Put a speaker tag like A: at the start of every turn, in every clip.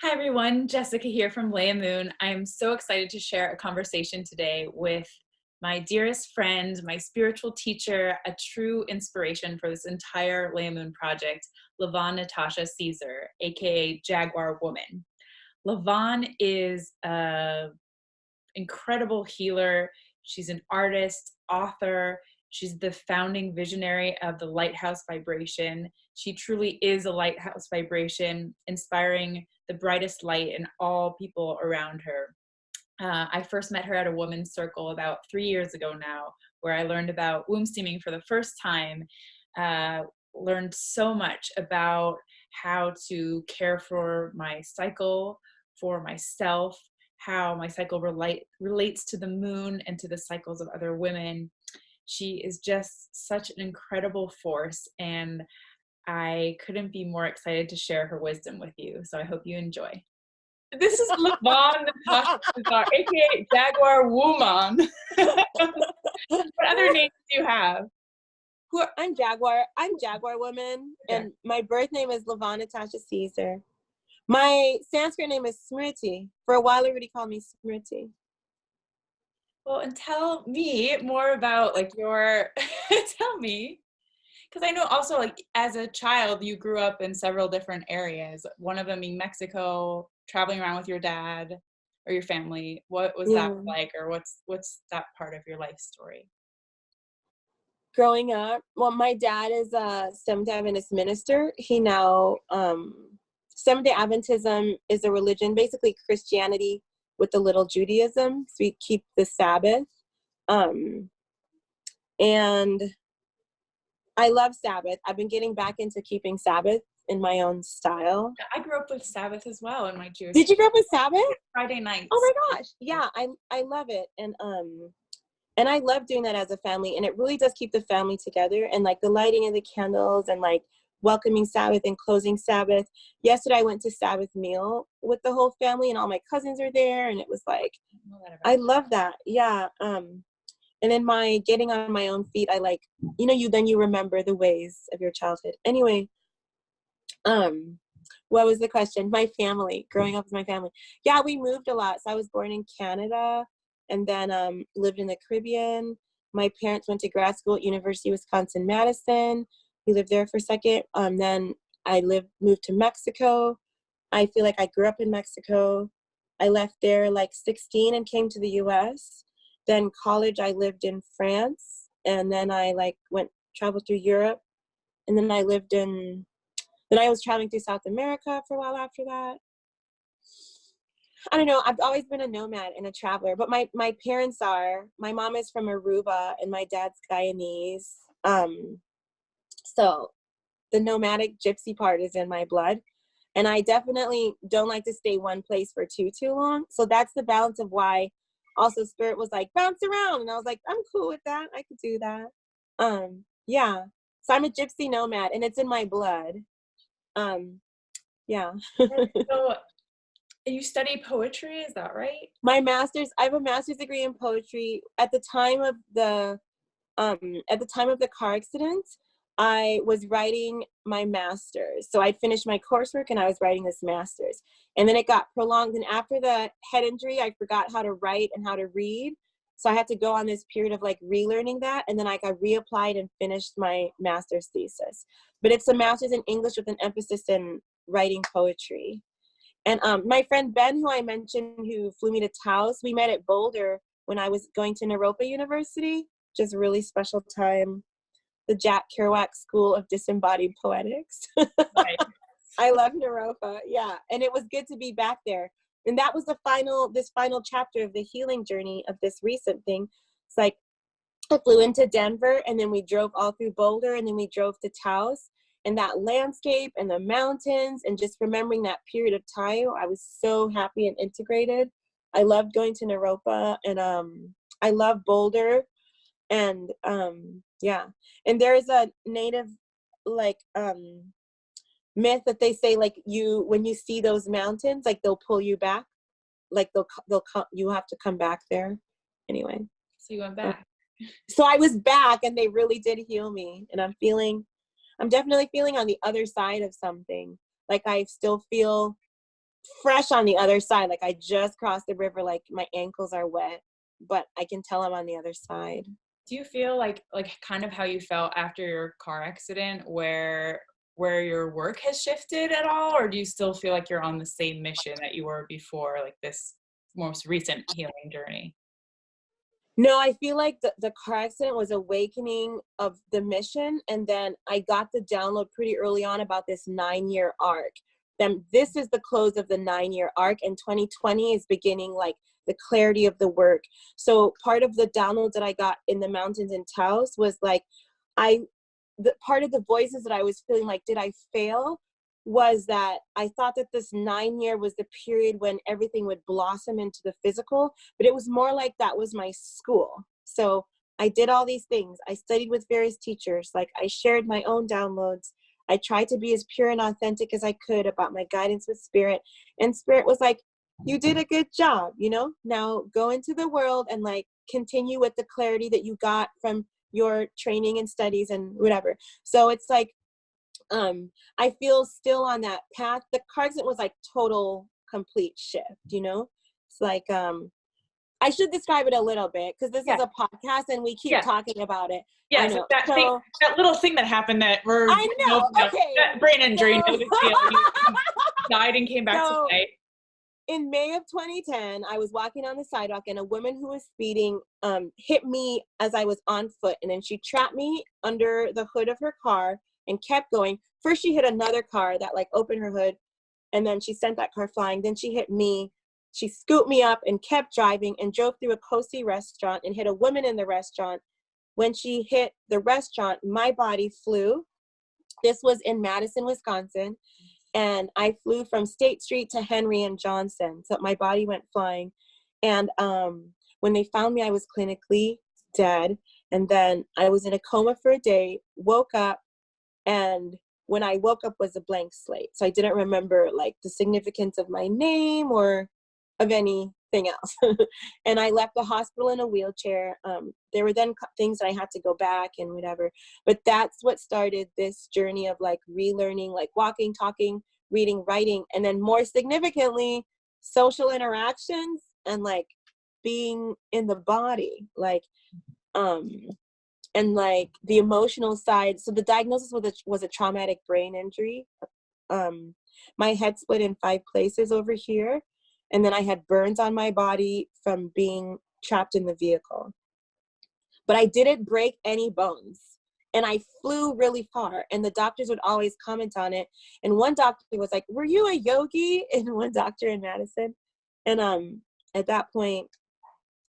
A: Hi everyone, Jessica here from Leiamoon. I'm so excited to share a conversation today with my dearest friend, my spiritual teacher, a true inspiration for this entire Leiamoon project, Vonne Natasha Caesar, aka Jaguar Womban. Vonne is an incredible healer. She's an artist, author. She's the founding visionary of the Lighthouse Vibration. She truly is a lighthouse vibration, inspiring the brightest light in all people around her. I first met her at a women's circle about 3 years ago now, where I learned about wombsteaming for the first time, learned so much about how to care for my cycle, for myself, how my cycle relates to the moon and to the cycles of other women. She is just such an incredible force, and I couldn't be more excited to share her wisdom with you. So I hope you enjoy. This is Vonne Natasha Caesar, aka Jaguar Womban. What other names do you have?
B: I'm Jaguar Woman, and my birth name is Vonne Natasha Caesar. My Sanskrit name is Smriti. For a while, everybody called me Smriti.
A: Well, and tell me more about your, tell me, because I know also as a child, you grew up in several different areas, one of them being Mexico, traveling around with your dad or your family. What was that like, or what's that part of your life story?
B: Growing up, well, my dad is a Seventh-day Adventist minister. He now, Seventh-day Adventism is a religion, basically Christianity with a little Judaism. So we keep the Sabbath. And I love Sabbath. I've been getting back into keeping Sabbath in my own style.
A: I grew up with Sabbath as well in my Jewish.
B: Did you grow up with Sabbath?
A: Friday nights.
B: Oh my gosh. Yeah, I love it. And I love doing that as a family, and it really does keep the family together, and the lighting of the candles and welcoming Sabbath and closing Sabbath. Yesterday I went to Sabbath meal with the whole family, and all my cousins are there, and it was I love that. Yeah. And then my getting on my own feet, I then you remember the ways of your childhood. Anyway, what was the question? My family, growing up with my family. Yeah, we moved a lot. So I was born in Canada and then lived in the Caribbean. My parents went to grad school at University of Wisconsin-Madison. We lived there for a second. Then I moved to Mexico. I feel like I grew up in Mexico. I left there 16 and came to the US. Then college, I lived in France. And then I traveled through Europe. And then I was traveling through South America for a while after that. I don't know. I've always been a nomad and a traveler, but my parents are. My mom is from Aruba and my dad's Guyanese. So the nomadic gypsy part is in my blood. And I definitely don't like to stay one place for too long. So that's the balance of why also Spirit was bounce around. And I was I'm cool with that. I could do that. Yeah. So I'm a gypsy nomad and it's in my blood. Yeah.
A: So you study poetry, is that right?
B: I have a master's degree in poetry. At the time of the car accident, I was writing my master's. So I finished my coursework and I was writing this master's. And then it got prolonged. And after the head injury, I forgot how to write and how to read. So I had to go on this period of relearning that. And then I got reapplied and finished my master's thesis. But it's a master's in English with an emphasis in writing poetry. And my friend Ben, who I mentioned, who flew me to Taos, we met at Boulder when I was going to Naropa University, just a really special time. The Jack Kerouac School of Disembodied Poetics. Right. I love Naropa, yeah. And it was good to be back there. And that was this final chapter of the healing journey of this recent thing. It's I flew into Denver and then we drove all through Boulder and then we drove to Taos. And that landscape and the mountains and just remembering that period of time, I was so happy and integrated. I loved going to Naropa and I love Boulder. And yeah. And there's a native myth that they say when you see those mountains, they'll pull you back. They'll come, you have to come back there. Anyway.
A: So you went back.
B: So I was back and they really did heal me. And I'm definitely feeling on the other side of something. I still feel fresh on the other side. Like I just crossed the river, like my ankles are wet, but I can tell I'm on the other side.
A: Do you feel like kind of how you felt after your car accident, where your work has shifted at all, or do you still feel like you're on the same mission that you were before, like this most recent healing journey?
B: No, I feel like the car accident was awakening of the mission. And then I got the download pretty early on about this 9-year arc. Then this is the close of the 9-year arc, and 2020 is beginning like the clarity of the work. So part of the downloads that I got in the mountains in Taos was like, the part of the voices that I was feeling like, did I fail? Was that I thought that this 9-year was the period when everything would blossom into the physical, but it was more like that was my school. So I did all these things. I studied with various teachers. Like I shared my own downloads. I tried to be as pure and authentic as I could about my guidance with spirit. And spirit was like, you did a good job, you know, now go into the world and like continue with the clarity that you got from your training and studies and whatever. So it's like, I feel still on that path. The car accident was like total complete shift, you know? It's like, I should describe it a little bit because this is a podcast and we keep talking about it.
A: Yeah,
B: I
A: so
B: know.
A: that little thing that happened that
B: I know. Okay.
A: That brain injury, no big deal. You died and came back to life.
B: In May of 2010, I was walking on the sidewalk and a woman who was speeding hit me as I was on foot. And then she trapped me under the hood of her car and kept going. First, she hit another car that like opened her hood, and then she sent that car flying. Then she hit me. She scooped me up and kept driving and drove through a cozy restaurant and hit a woman in the restaurant. When she hit the restaurant, my body flew. This was in Madison, Wisconsin. And I flew from State Street to Henry and Johnson. So my body went flying. And when they found me, I was clinically dead. And then I was in a coma for a day, woke up, and when I woke up was a blank slate. So I didn't remember like the significance of my name or of anything else. And I left the hospital in a wheelchair. There were then things that I had to go back and whatever. But that's what started this journey of like relearning, like walking, talking, reading, writing, and then more significantly, social interactions and like being in the body, like, and like the emotional side. So the diagnosis was a traumatic brain injury. My head split in 5 places over here. And then I had burns on my body from being trapped in the vehicle. But I didn't break any bones. And I flew really far. And the doctors would always comment on it. And one doctor was like, were you a yogi? And one doctor in Madison. And at that point,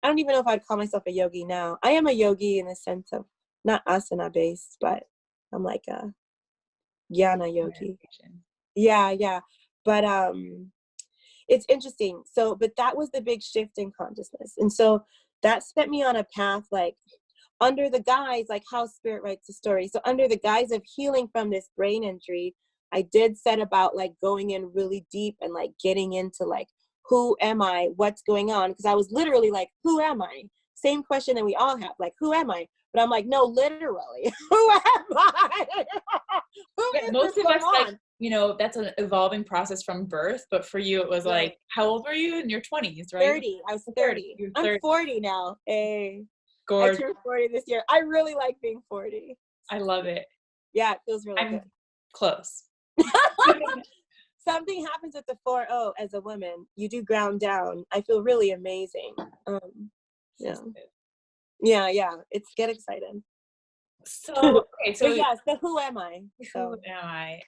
B: I don't even know if I'd call myself a yogi now. I am a yogi in the sense of not asana based, but I'm like a jnana yogi. Yeah. But it's interesting. So, but that was the big shift in consciousness. And so that set me on a path, like under the guise, like how spirit writes the story. So under the guise of healing from this brain injury, I did set about like going in really deep and like getting into like, who am I? What's going on? Because I was literally like, who am I? Same question that we all have, like, who am I? But I'm like, no, literally, who am I?
A: Most of us, like, you know, that's an evolving process from birth. But for you, it was like, how old were you? In your 20s, right?
B: 30. I was 30. I'm 40 now. Hey,
A: gorgeous.
B: I turned 40 this year. I really like being 40.
A: I love it.
B: Yeah, it feels really good.
A: Close.
B: Something happens with the 4-0 as a woman. You do ground down. I feel really amazing. Yeah. It's get excited.
A: So okay, so
B: but yes, the who am I?
A: So. Who am I?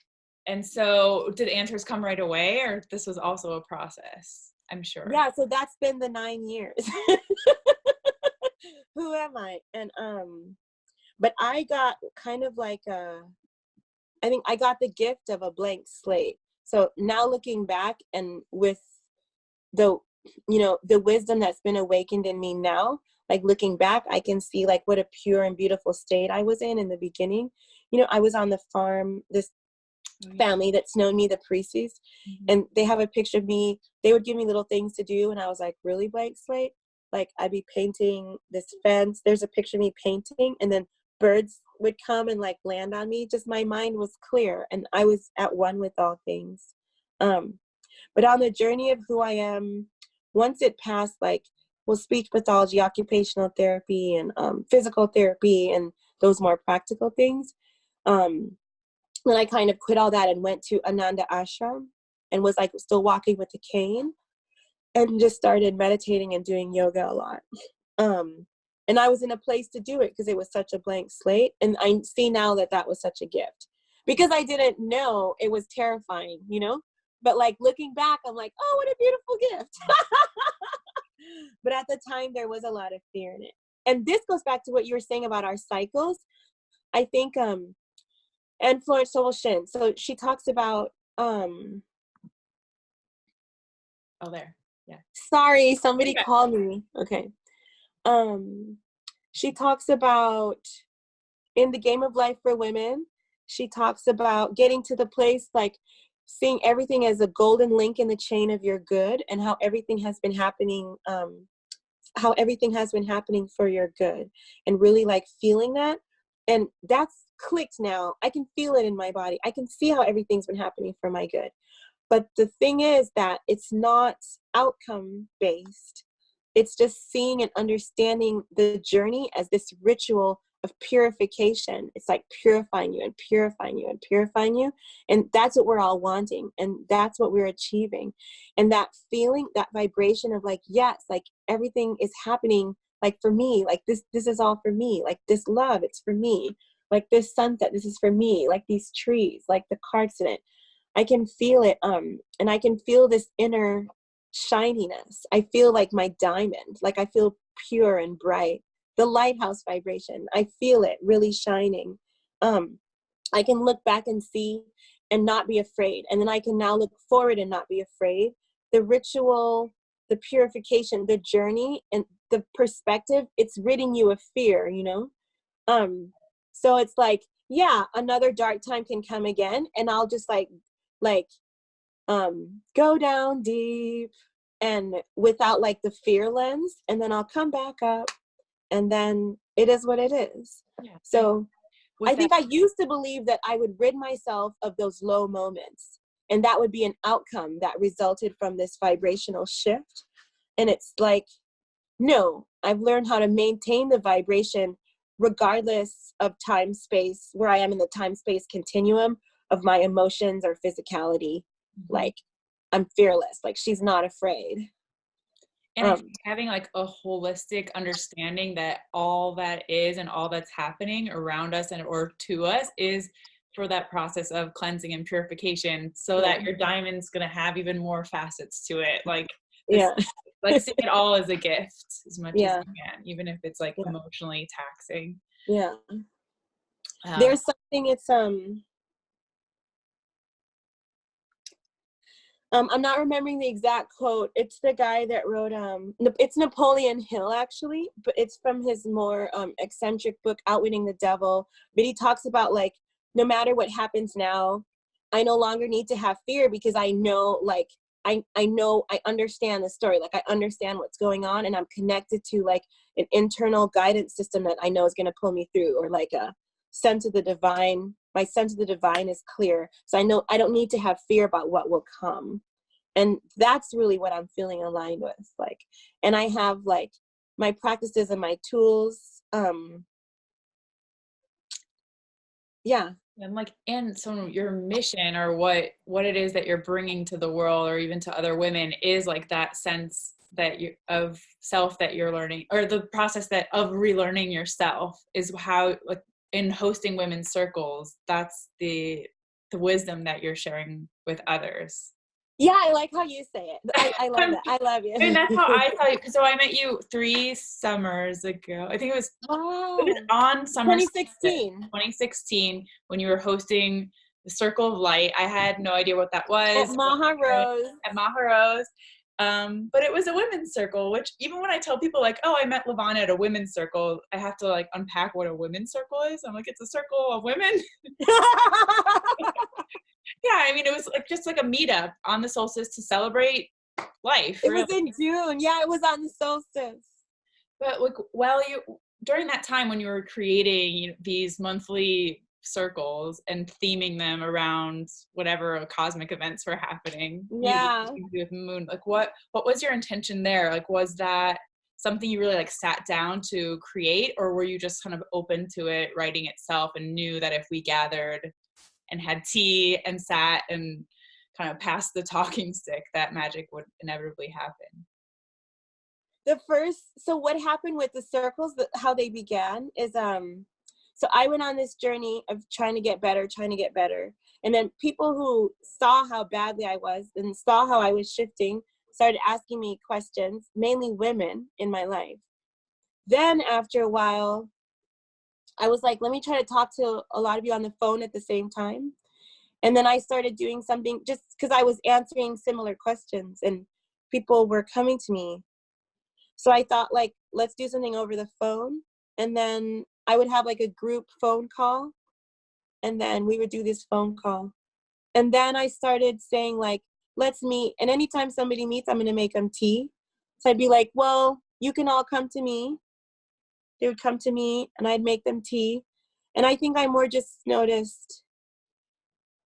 A: And so, did answers come right away, or this was also a process? I'm sure.
B: Yeah. So that's been the 9 years. Who am I? And but I got kind of like I think I got the gift of a blank slate. So now looking back and with the, you know, the wisdom that's been awakened in me now, like looking back, I can see like what a pure and beautiful state I was in the beginning. You know, I was on the farm, this family that's known me, the Priesties, and they have a picture of me. They would give me little things to do. And I was like, really, blank slate? Like I'd be painting this fence. There's a picture of me painting, and then birds would come and like land on me. Just my mind was clear and I was at one with all things. But on the journey of who I am, once it passed, like, well, speech pathology, occupational therapy, and physical therapy, and those more practical things, then I kind of quit all that and went to Ananda Ashram and was like still walking with a cane and just started meditating and doing yoga a lot. And I was in a place to do it because it was such a blank slate. And I see now that that was such a gift because I didn't know. It was terrifying, you know, but like looking back, I'm like, oh, what a beautiful gift. But at the time there was a lot of fear in it. And this goes back to what you were saying about our cycles. I think, and Florence Scovel Shinn. So she talks about,
A: oh, there. Yeah.
B: Sorry, somebody called me. Okay. She talks about in the game of life for women, she talks about getting to the place, like seeing everything as a golden link in the chain of your good and how everything has been happening, for your good, and really like feeling that. And that's clicked now. I can feel it in my body. I can see how everything's been happening for my good. But the thing is that it's not outcome based. It's just seeing and understanding the journey as this ritual of purification. It's like purifying you and purifying you and purifying you. And that's what we're all wanting. And that's what we're achieving. And that feeling, that vibration of like, yes, like everything is happening like for me, like this is all for me, like this love, it's for me, like this sunset, this is for me, like these trees, like the car accident. I can feel it. And I can feel this inner shininess. I feel like my diamond, like I feel pure and bright. The lighthouse vibration, I feel it really shining. I can look back and see and not be afraid. And then I can now look forward and not be afraid. The ritual, the purification, the journey, and the perspective, it's ridding you of fear, you know? So it's like, yeah, another dark time can come again. And I'll just go down deep and without like the fear lens, and then I'll come back up, and then it is what it is. Yeah. So I think I used to believe that I would rid myself of those low moments, and that would be an outcome that resulted from this vibrational shift. And it's like, no, I've learned how to maintain the vibration regardless of time space, where I am in the time space continuum of my emotions or physicality. Like, I'm fearless. Like, she's not afraid.
A: And I think having like a holistic understanding that all that is and all that's happening around us and or to us is for that process of cleansing and purification, so that your diamond's going to have even more facets to it. Like, like seeing it all as a gift as much as you can, even if it's like emotionally taxing.
B: Yeah. There's something, it's, I'm not remembering the exact quote. It's the guy that wrote, it's Napoleon Hill actually, but it's from his more eccentric book, Outwitting the Devil. But he talks about like, no matter what happens now, I no longer need to have fear because I know, like, I know, I understand the story. Like, I understand what's going on, and I'm connected to like an internal guidance system that I know is going to pull me through, or like a sense of the divine. My sense of the divine is clear. So I know I don't need to have fear about what will come. And that's really what I'm feeling aligned with. Like, and I have like my practices and my tools.
A: And like, and so your mission, or what it is that you're bringing to the world, or even to other women, is like that sense that you of self that you're learning, or the process that of relearning yourself, is how, like, in hosting women's circles, that's the wisdom that you're sharing with others.
B: Yeah, I like how you say it. I love that. I love you.
A: And that's how I saw you. So I met you 3 summers ago. I think it was on summer
B: 2016.
A: 2016, when you were hosting the Circle of Light. I had no idea what that was.
B: At Maha Rose.
A: At Maha Rose. But it was a women's circle, which even when I tell people like, oh, I met Lavana at a women's circle, I have to like unpack what a women's circle is. I'm like, it's a circle of women. Yeah, I mean, it was like just like a meetup on the solstice to celebrate life.
B: It was in June. Yeah, it was on the solstice.
A: But like, during that time when you were creating these monthly circles and theming them around whatever cosmic events were happening.
B: Yeah.
A: You with moon. Like what was your intention there? Like, was that something you really like sat down to create, or were you just kind of open to it writing itself and knew that if we gathered and had tea and sat and kind of passed the talking stick, that magic would inevitably happen?
B: So what happened with the circles, how they began is, so I went on this journey of trying to get better. And then people who saw how badly I was and saw how I was shifting started asking me questions, mainly women in my life. Then after a while, I was like, let me try to talk to a lot of you on the phone at the same time. And then I started doing something just because I was answering similar questions and people were coming to me. So I thought, like, let's do something over the phone. And then I would have like a group phone call. And then we would do this phone call. And then I started saying, like, let's meet. And anytime somebody meets, I'm going to make them tea. So I'd be like, well, you can all come to me. They would come to me and I'd make them tea. And I think I more just noticed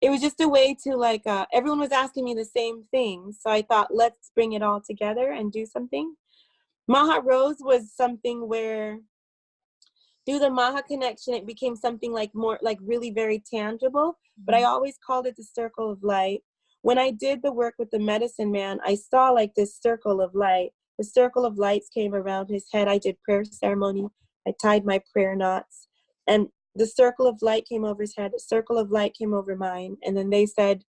B: it was just a way to like, everyone was asking me the same thing. So I thought, let's bring it all together and do something. Maha Rose was something where through the Maha connection, it became something like more, like really very tangible, but I always called it the circle of light. When I did the work with the medicine man, I saw like this circle of light. The circle of lights came around his head. I did prayer ceremony. I tied my prayer knots and the circle of light came over his head. The circle of light came over mine. And then they said,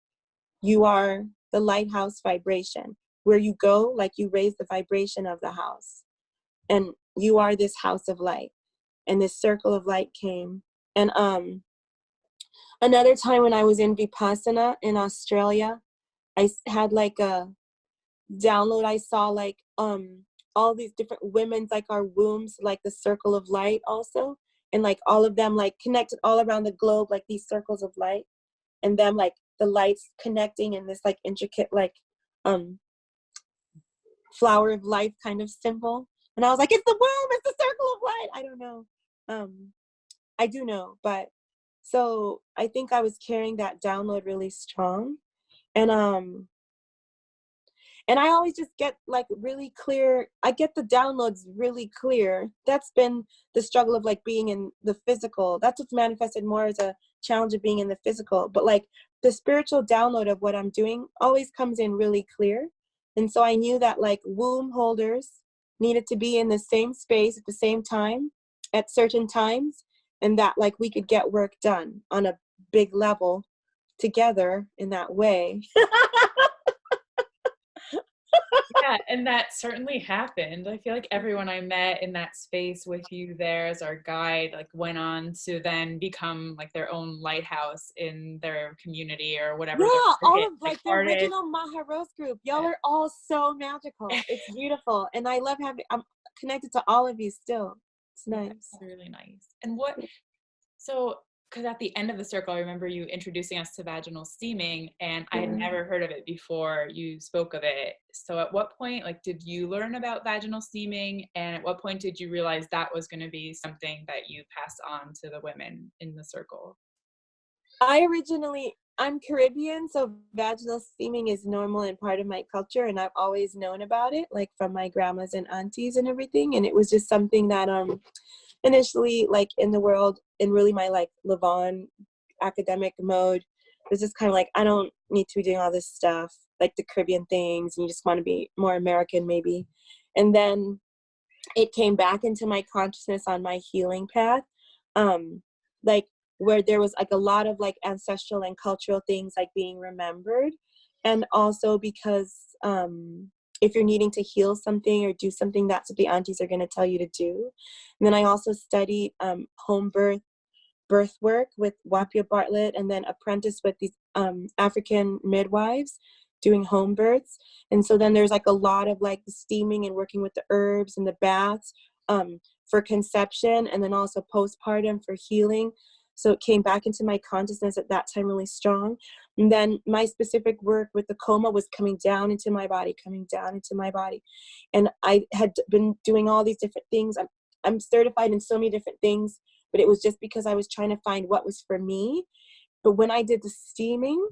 B: you are the lighthouse vibration. Where you go, like you raise the vibration of the house. And you are this house of light. And this circle of light came. And another time when I was in Vipassana in Australia, I had like a download. I saw like all these different women's, like our wombs, like the circle of light also. And like all of them like connected all around the globe, like these circles of light. And them like the lights connecting in this like intricate like flower of life kind of symbol. And I was like, it's the womb, it's the circle of light. I don't know. I do know, but so I think I was carrying that download really strong. And I always just get like really clear. I get the downloads really clear. That's been the struggle of like being in the physical. That's what's manifested more as a challenge of being in the physical. But like the spiritual download of what I'm doing always comes in really clear. And so I knew that like womb holders needed to be in the same space at the same time at certain times. And that like we could get work done on a big level together in that way.
A: Yeah, and that certainly happened. I feel like everyone I met in that space with you there as our guide, like went on to then become like their own lighthouse in their community or whatever.
B: Yeah, all of
A: like
B: the original Maha Rose group. Y'all are all so magical. It's beautiful. And I love I'm connected to all of you still. It's nice.
A: That's really nice. And because at the end of the circle, I remember you introducing us to vaginal steaming, and I had never heard of it before you spoke of it. So at what point, like, did you learn about vaginal steaming, and at what point did you realize that was going to be something that you passed on to the women in the circle?
B: I'm Caribbean, so vaginal steaming is normal and part of my culture, and I've always known about it, like from my grandmas and aunties and everything. And it was just something that initially, like in the world, in really my like Levon academic mode, it was just kind of like, I don't need to be doing all this stuff, like the Caribbean things, and you just want to be more American maybe. And then it came back into my consciousness on my healing path, like where there was like a lot of like ancestral and cultural things like being remembered. And also because if you're needing to heal something or do something, that's what the aunties are going to tell you to do. And then I also studied home birth work with Wapia Bartlett, and then apprenticed with these African midwives doing home births. And so then there's like a lot of like the steaming and working with the herbs and the baths for conception, and then also postpartum for healing. So it came back into my consciousness at that time really strong. And then my specific work with the coma was coming down into my body. And I had been doing all these different things. I'm certified in so many different things, but it was just because I was trying to find what was for me. But when I did the steaming,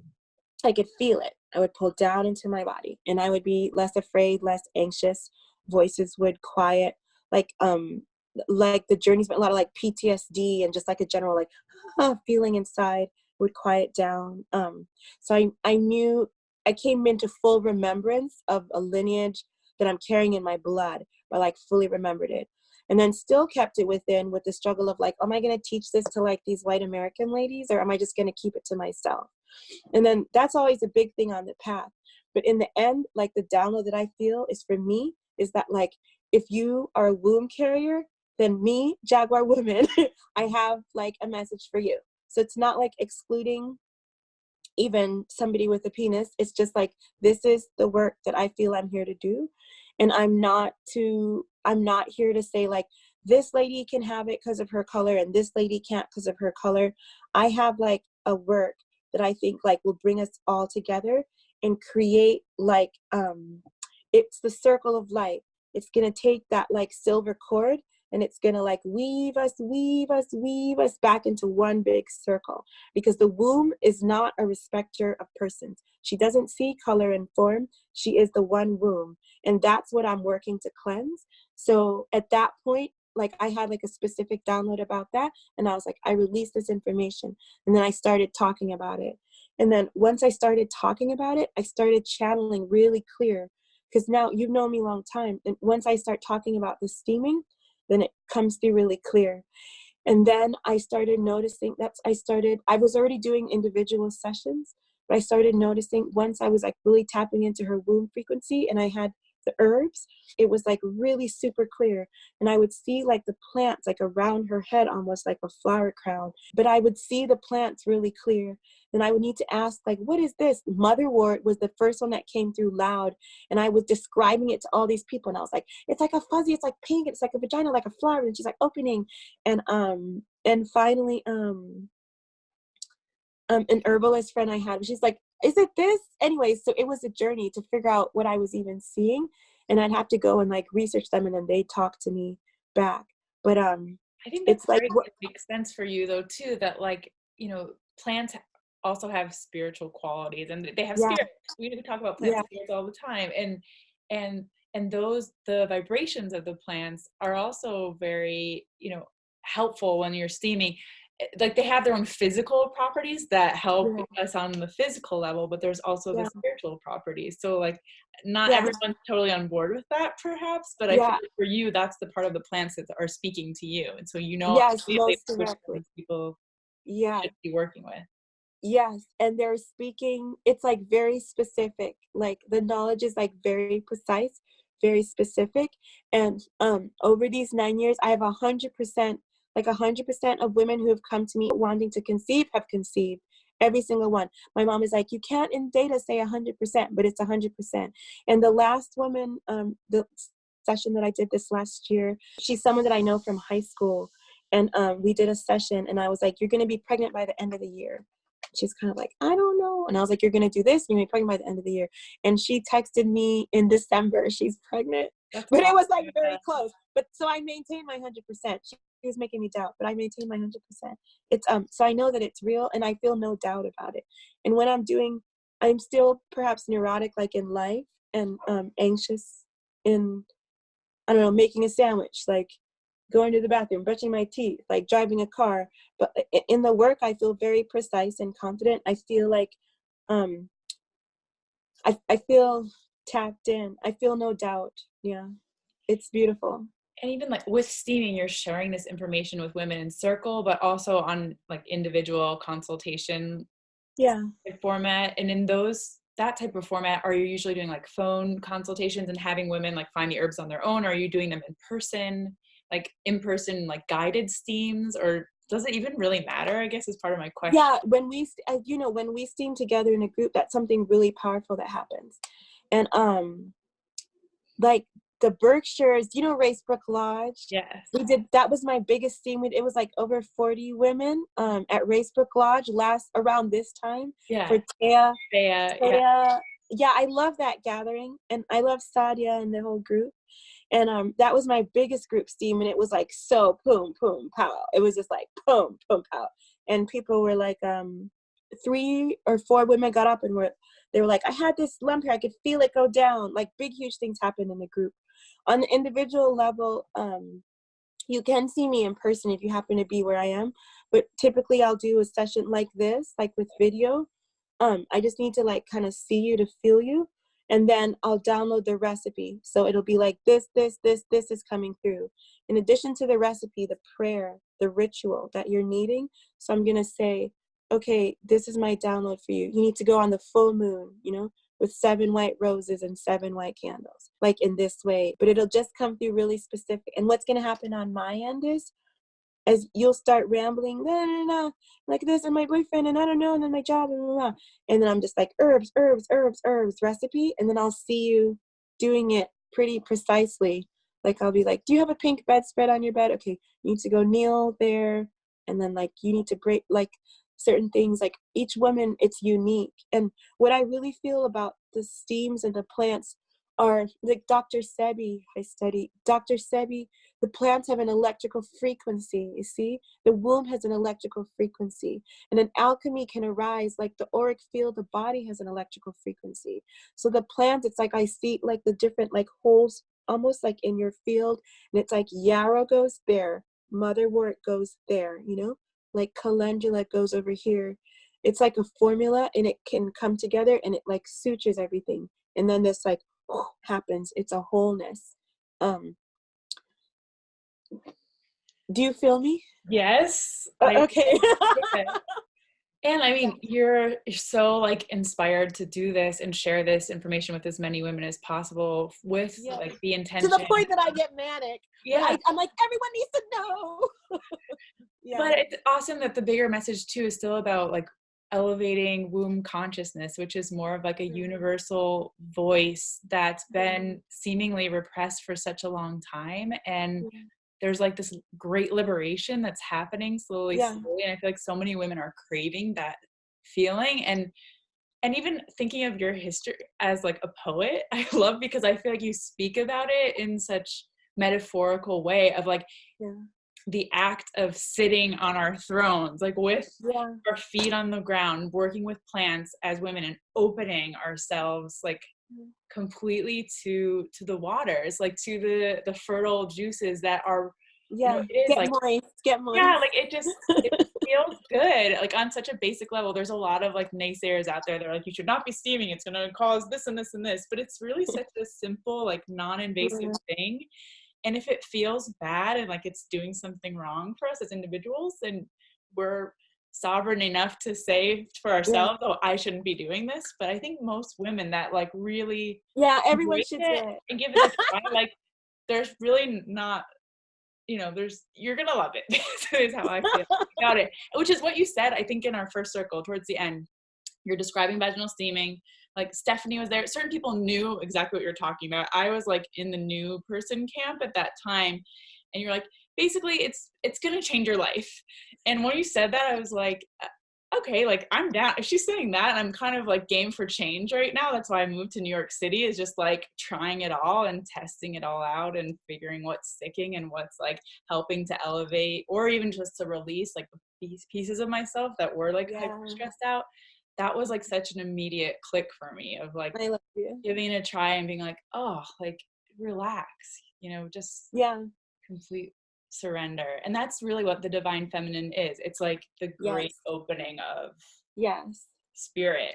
B: I could feel it. I would pull down into my body and I would be less afraid, less anxious. Voices would quiet, like the journey's been a lot of like PTSD and just like a general like feeling inside would quiet down. So I knew I came into full remembrance of a lineage that I'm carrying in my blood, but like fully remembered it. And then still kept it within with the struggle of like, am I going to teach this to like these white American ladies, or am I just going to keep it to myself? And then that's always a big thing on the path. But in the end, like the download that I feel is for me is that like, if you are a womb carrier, then me, Jaguar Woman, I have like a message for you. So it's not like excluding even somebody with a penis. It's just like, this is the work that I feel I'm here to do. And I'm not here to say like, this lady can have it because of her color and this lady can't because of her color. I have like a work that I think like will bring us all together and create like, it's the circle of light. It's going to take that like silver cord and it's going to like weave us back into one big circle, because the womb is not a respecter of persons. She doesn't see color and form. She is the one womb. And that's what I'm working to cleanse. So at that point, like I had like a specific download about that. And I was like, I released this information. And then I started talking about it. And then once I started talking about it, I started channeling really clear, because now you've known me a long time. And once I start talking about the steaming, then it comes through really clear. And then I started noticing I was already doing individual sessions, but I started noticing once I was like really tapping into her womb frequency and I had the herbs, it was like really super clear. And I would see like the plants like around her head, almost like a flower crown, but I would see the plants really clear. Then I would need to ask like, what is this? Motherwort was the first one that came through loud. And I was describing it to all these people. And I was like, it's like a fuzzy, it's like pink, it's like a vagina, like a flower. And she's like opening. And finally, an herbalist friend I had, she's like, is it this? Anyway, so it was a journey to figure out what I was even seeing. And I'd have to go and like research them and then they talk to me back. But
A: I think
B: it's
A: that's
B: like,
A: it makes sense for you though too, that like, you know, plants also have spiritual qualities and they have
B: yeah,
A: spirit. We talk about plant
B: yeah,
A: spirits all the time. And those, the vibrations of the plants are also very, you know, helpful when you're steaming. Like they have their own physical properties that help
B: yeah,
A: us on the physical level, but there's also the
B: yeah,
A: spiritual properties. So like not
B: yeah,
A: everyone's totally on board with that perhaps, but I feel
B: yeah,
A: like for you, that's the part of the plants that are speaking to you. And so you know
B: yes,
A: immediately
B: most
A: which
B: directly.
A: ones people
B: Yeah,
A: should be working with.
B: yes. And they're speaking, it's like very specific. Like the knowledge is like very precise, very specific. And over these 9 years, I have 100%, like 100% of women who have come to me wanting to conceive have conceived. Every single one. My mom is like, you can't in data say 100%, but it's 100%. And the last woman, the session that I did this last year, she's someone that I know from high school. And we did a session and I was like, you're going to be pregnant by the end of the year. She's kind of like, I don't know. And I was like, you're going to do this. You're going to be pregnant by the end of the year. And she texted me in December, she's pregnant.
A: That's
B: But it
A: awesome.
B: was like very close. But so I maintained my 100%. She was making me doubt, but I maintained my 100%. It's so I know that it's real and I feel no doubt about it. And when I'm still perhaps neurotic like in life and anxious in, I don't know, making a sandwich, like going to the bathroom, brushing my teeth, like driving a car. But in the work, I feel very precise and confident. I feel like I feel tapped in. I feel no doubt. Yeah, it's beautiful.
A: And even like with steaming, you're sharing this information with women in circle, but also on like individual consultation
B: Yeah.
A: format. And in that type of format, are you usually doing like phone consultations and having women like find the herbs on their own? Or are you doing them in person, like guided steams, or does it even really matter? I guess is part of my question.
B: Yeah, when when we steam together in a group, that's something really powerful that happens. And like the Berkshires, Racebrook Lodge.
A: Yes.
B: That was my biggest steam. It was like over 40 women at Racebrook Lodge around this time
A: Yeah.
B: for Taya.
A: Yeah.
B: Taya, yeah, I love that gathering, and I love Sadia and the whole group. And that was my biggest group steam, and it was like so boom, boom, pow. It was just like boom, boom, pow. And people were like, 3 or 4 women got up and they were like, I had this lump here, I could feel it go down. Like big, huge things happened in the group. On the individual level, you can see me in person if you happen to be where I am, but typically I'll do a session like this, like with video. I just need to like kind of see you to feel you. And then I'll download the recipe. So it'll be like this is coming through. In addition to the recipe, the prayer, the ritual that you're needing. So I'm going to say, okay, this is my download for you. You need to go on the full moon, with 7 white roses and 7 white candles, like in this way. But it'll just come through really specific. And what's going to happen on my end is, as you'll start rambling, like this, and my boyfriend, and I don't know, and then my job, and then I'm just like herbs, recipe, and then I'll see you doing it pretty precisely. Like I'll be like, do you have a pink bedspread on your bed? Okay, you need to go kneel there, and then like you need to break like certain things. Like each woman, it's unique. And what I really feel about the steams and the plants are like Dr. Sebi. I study Dr. Sebi. The plants have an electrical frequency, you see? The womb has an electrical frequency. And an alchemy can arise, like the auric field, the body has an electrical frequency. So the plants, it's like I see like the different like holes, almost like in your field. And it's like Yarrow goes there, motherwort goes there, like calendula goes over here. It's like a formula, and it can come together, and it like sutures everything. And then this like happens. It's a wholeness. Do you feel me?
A: Yes.
B: Okay.
A: And I mean, you're so like inspired to do this and share this information with as many women as possible with like the intention.
B: To the point that I get manic.
A: Yeah.
B: I'm like, everyone needs to know.
A: But it's awesome that the bigger message too is still about like elevating womb consciousness, which is more of like a universal voice that's been seemingly repressed for such a long time. And there's like this great liberation that's happening slowly. And I feel like so many women are craving that feeling. And even thinking of your history as like a poet, I love, because I feel like you speak about it in such metaphorical way of like the act of sitting on our thrones, like with our feet on the ground, working with plants as women and opening ourselves like completely to the waters, like to the fertile juices that are it is
B: get
A: like
B: moist.
A: like it feels good, like on such a basic level. There's a lot of like naysayers out there that are like, you should not be steaming, it's going to cause this and this and this, but it's really such a simple like non-invasive thing. And if it feels bad and like it's doing something wrong for us as individuals, then we're sovereign enough to say for ourselves, oh, I shouldn't be doing this. But I think most women that like really
B: everyone should do it
A: and give it a try, like there's really not, you're gonna love it. Is how I feel about it, which is what you said, I think, in our first circle towards the end. You're describing vaginal steaming. Like Stephanie was there. Certain people knew exactly what you're talking about. I was like in the new person camp at that time. And you're like, basically it's going to change your life. And when you said that, I was like, okay, like I'm down. If she's saying that, I'm kind of like game for change right now. That's why I moved to New York City, is just like trying it all and testing it all out and figuring what's sticking and what's like helping to elevate, or even just to release like these pieces of myself that were like hyper stressed out. That was like such an immediate click for me of like giving it a try and being like, oh, like relax, just complete surrender. And that's really what the divine feminine is. It's like the great opening of spirit.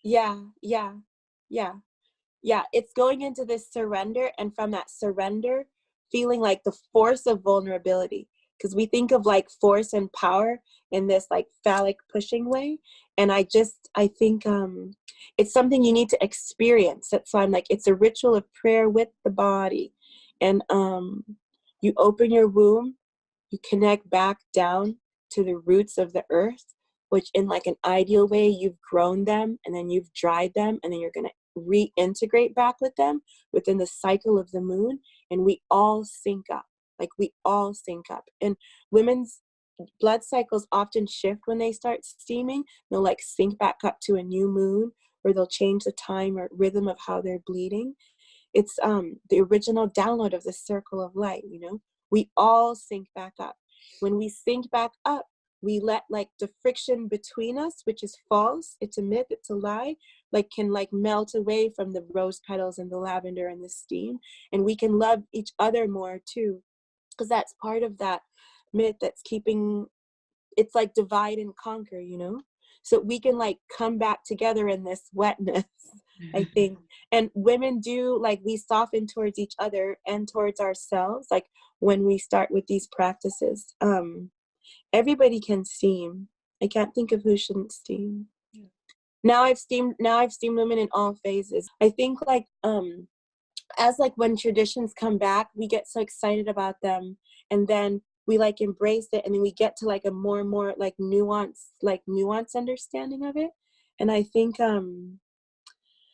B: It's going into this surrender, and from that surrender feeling like the force of vulnerability, because we think of like force and power in this like phallic pushing way, and I think it's something you need to experience. That's why I'm like, it's a ritual of prayer with the body. And you open your womb, you connect back down to the roots of the earth, which in like an ideal way, you've grown them and then you've dried them, and then you're going to reintegrate back with them within the cycle of the moon. And we all sync up. And women's blood cycles often shift when they start steaming. They'll like sync back up to a new moon, or they'll change the time or rhythm of how they're bleeding. It's the original download of the circle of light, you know? We all sync back up. When we sync back up, we let like the friction between us, which is false, it's a myth, it's a lie, like can like melt away from the rose petals and the lavender and the steam. And we can love each other more too, because that's part of that myth that's keeping, it's like divide and conquer, you know? So we can like come back together in this wetness, I think. And women do, like, we soften towards each other and towards ourselves, like when we start with these practices. Everybody can steam. I can't think of who shouldn't steam. Yeah. Now I've steamed women in all phases. I think like as like when traditions come back, we get so excited about them, and then we like embrace it, and then we get to like a more and more like nuanced understanding of it. And I think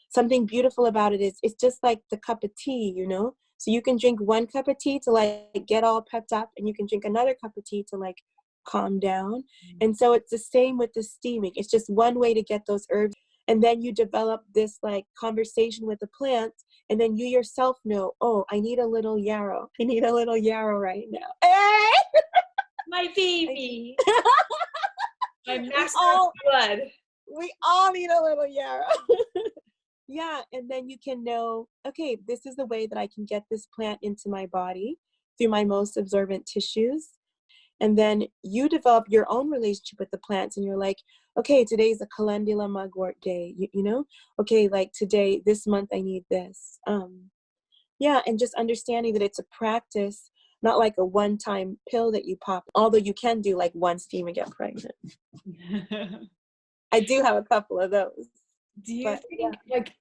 B: something beautiful about it is it's just like the cup of tea, you know? So you can drink one cup of tea to like get all pepped up, and you can drink another cup of tea to like calm down. And so it's the same with the steaming. It's just one way to get those herbs. And then you develop this like conversation with the plants, and then you yourself know, oh, I need a little yarrow. I need a little yarrow right now.
A: My baby. My master blood.
B: We all need a little yarrow. Yeah, and then you can know, okay, this is the way that I can get this plant into my body through my most absorbent tissues. And then you develop your own relationship with the plants, and you're like, okay, today's a calendula mugwort day, you know? Okay, like today, this month I need this. Yeah, and just understanding that it's a practice, not like a one-time pill that you pop, although you can do like one steam and get pregnant. I do have a couple of those.
A: Do you think like,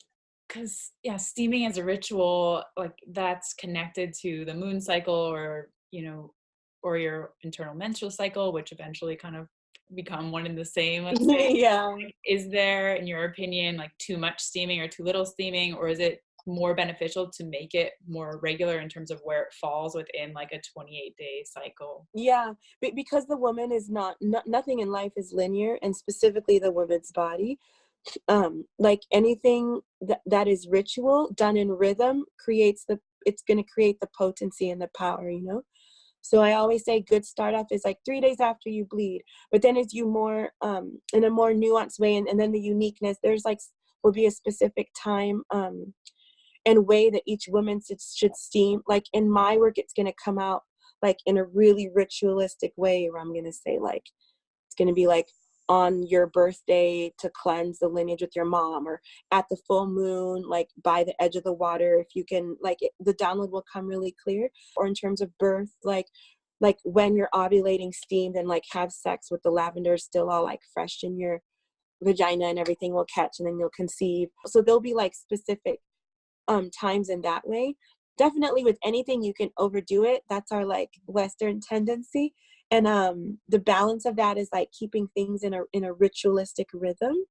A: because steaming as a ritual, like that's connected to the moon cycle, or you know, or your internal menstrual cycle, which eventually kind of become one and the same, let's say.
B: Yeah.
A: Like, is there, in your opinion, like too much steaming or too little steaming, or is it more beneficial to make it more regular in terms of where it falls within like a 28-day cycle?
B: Yeah, because the woman is nothing in life is linear, and specifically the woman's body. Like anything that is ritual done in rhythm it's going to create the potency and the power, you know? So I always say good start off is like 3 days after you bleed, but then as you more in a more nuanced way, and then the uniqueness, there's like will be a specific time and way that each woman should steam. Like in my work, it's going to come out like in a really ritualistic way, where I'm going to say like it's going to be like on your birthday to cleanse the lineage with your mom, or at the full moon, like by the edge of the water, if you can, like the download will come really clear. Or in terms of birth, like when you're ovulating, steamed, and like have sex with the lavender still all like fresh in your vagina, and everything will catch, and then you'll conceive. So there'll be like specific times in that way. Definitely with anything you can overdo it. That's our like Western tendency. And the balance of that is like keeping things in a ritualistic rhythm.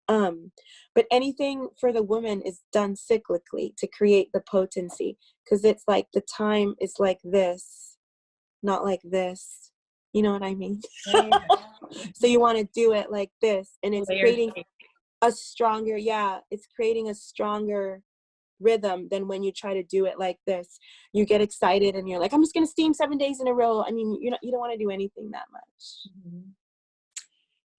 B: But anything for the woman is done cyclically to create the potency, because it's like the time is like this, not like this. You know what I mean?
A: Yeah.
B: So you want to do it like this, and it's creating a stronger, it's creating a stronger rhythm than when you try to do it like this. You get excited and you're like, I'm just going to steam 7 days in a row. I mean, you don't want to do anything that much.
A: Mm-hmm.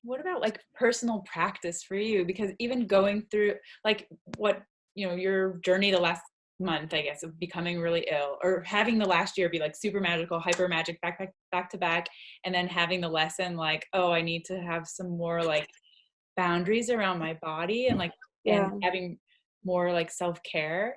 A: What about like personal practice for you? Because even going through like what, you know, your journey the last month, I guess, of becoming really ill, or having the last year be like super magical, hyper magic, back to back, and then having the lesson like, oh, I need to have some more like boundaries around my body, and like, and having more like self-care.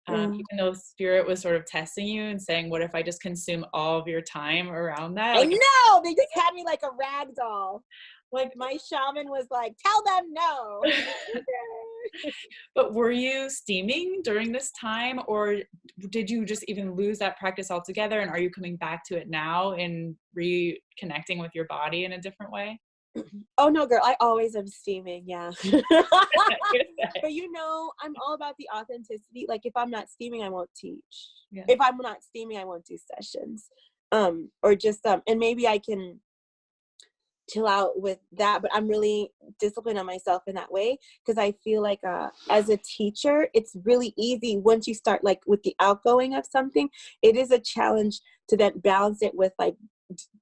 A: Even though spirit was sort of testing you and saying, what if I just consume all of your time around that? Like,
B: I know, they just had me like a rag doll. Like my shaman was like, tell them no.
A: But were you steaming during this time, or did you just even lose that practice altogether? And are you coming back to it now and reconnecting with your body in a different way?
B: Oh no, girl, I always am steaming. Yeah. But you know, I'm all about the authenticity. Like if I'm not steaming, I won't teach. Yeah. If I'm not steaming, I won't do sessions. Or just and maybe I can chill out with that, but I'm really disciplined on myself in that way, because I feel like as a teacher, it's really easy once you start like with the outgoing of something. It is a challenge to then balance it with like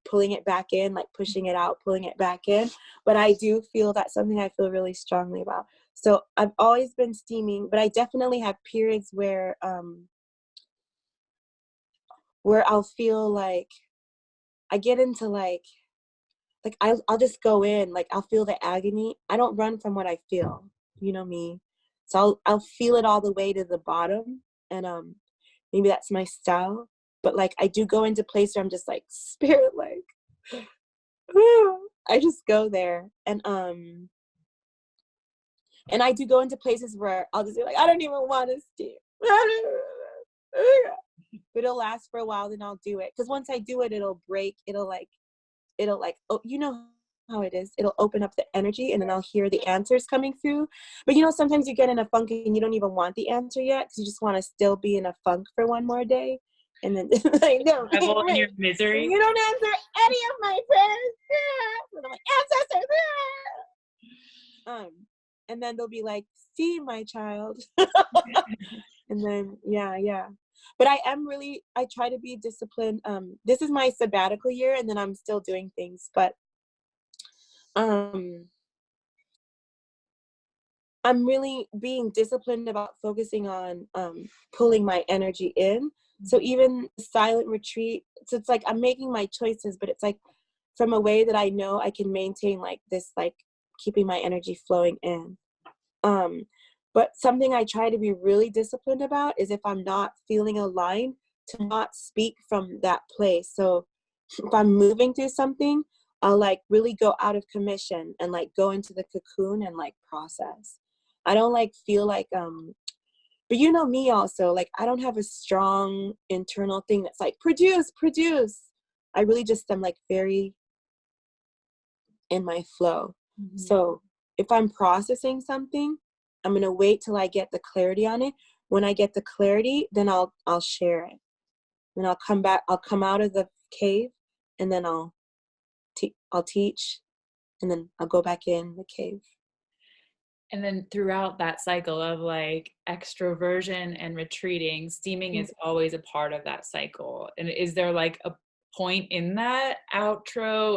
B: pulling it back in, like pushing it out, pulling it back in. But I do feel that's something I feel really strongly about. So I've always been steaming, but I definitely have periods where I'll feel like I get into like I'll just go in, like I'll feel the agony. I don't run from what I feel, you know me. So I'll feel it all the way to the bottom, and maybe that's my style. But like I do go into place where I'm just like spirit, like I just go there, and I do go into places where I'll just be like, I don't even want to steam. But it'll last for a while, then I'll do it. Because once I do it, it'll break. It'll like, oh, you know how it is. It'll open up the energy, and then I'll hear the answers coming through. But you know, sometimes you get in a funk and you don't even want the answer yet, because you just want to still be in a funk for one more day. And then like, no,
A: Revel in your misery.
B: You don't answer any of my prayers. And I'm like, ancestors. And then they'll be like, see, my child. And then yeah. But I try to be disciplined. This is my sabbatical year, and then I'm still doing things, but I'm really being disciplined about focusing on pulling my energy in. So even silent retreat, so it's like I'm making my choices, but it's like from a way that I know I can maintain like this, like keeping my energy flowing in. But something I try to be really disciplined about is if I'm not feeling aligned, to not speak from that place. So if I'm moving through something, I'll like really go out of commission and like go into the cocoon and like process. I don't like feel like, but you know me also, like I don't have a strong internal thing that's like produce. I really just am like very in my flow. Mm-hmm. So if I'm processing something, I'm going to wait till I get the clarity on it. When I get the clarity, then I'll share it. Then I'll come back, I'll come out of the cave, and then I'll teach, and then I'll go back in the cave.
A: And then throughout that cycle of like extroversion and retreating, steaming is always a part of that cycle. And is there like a point in that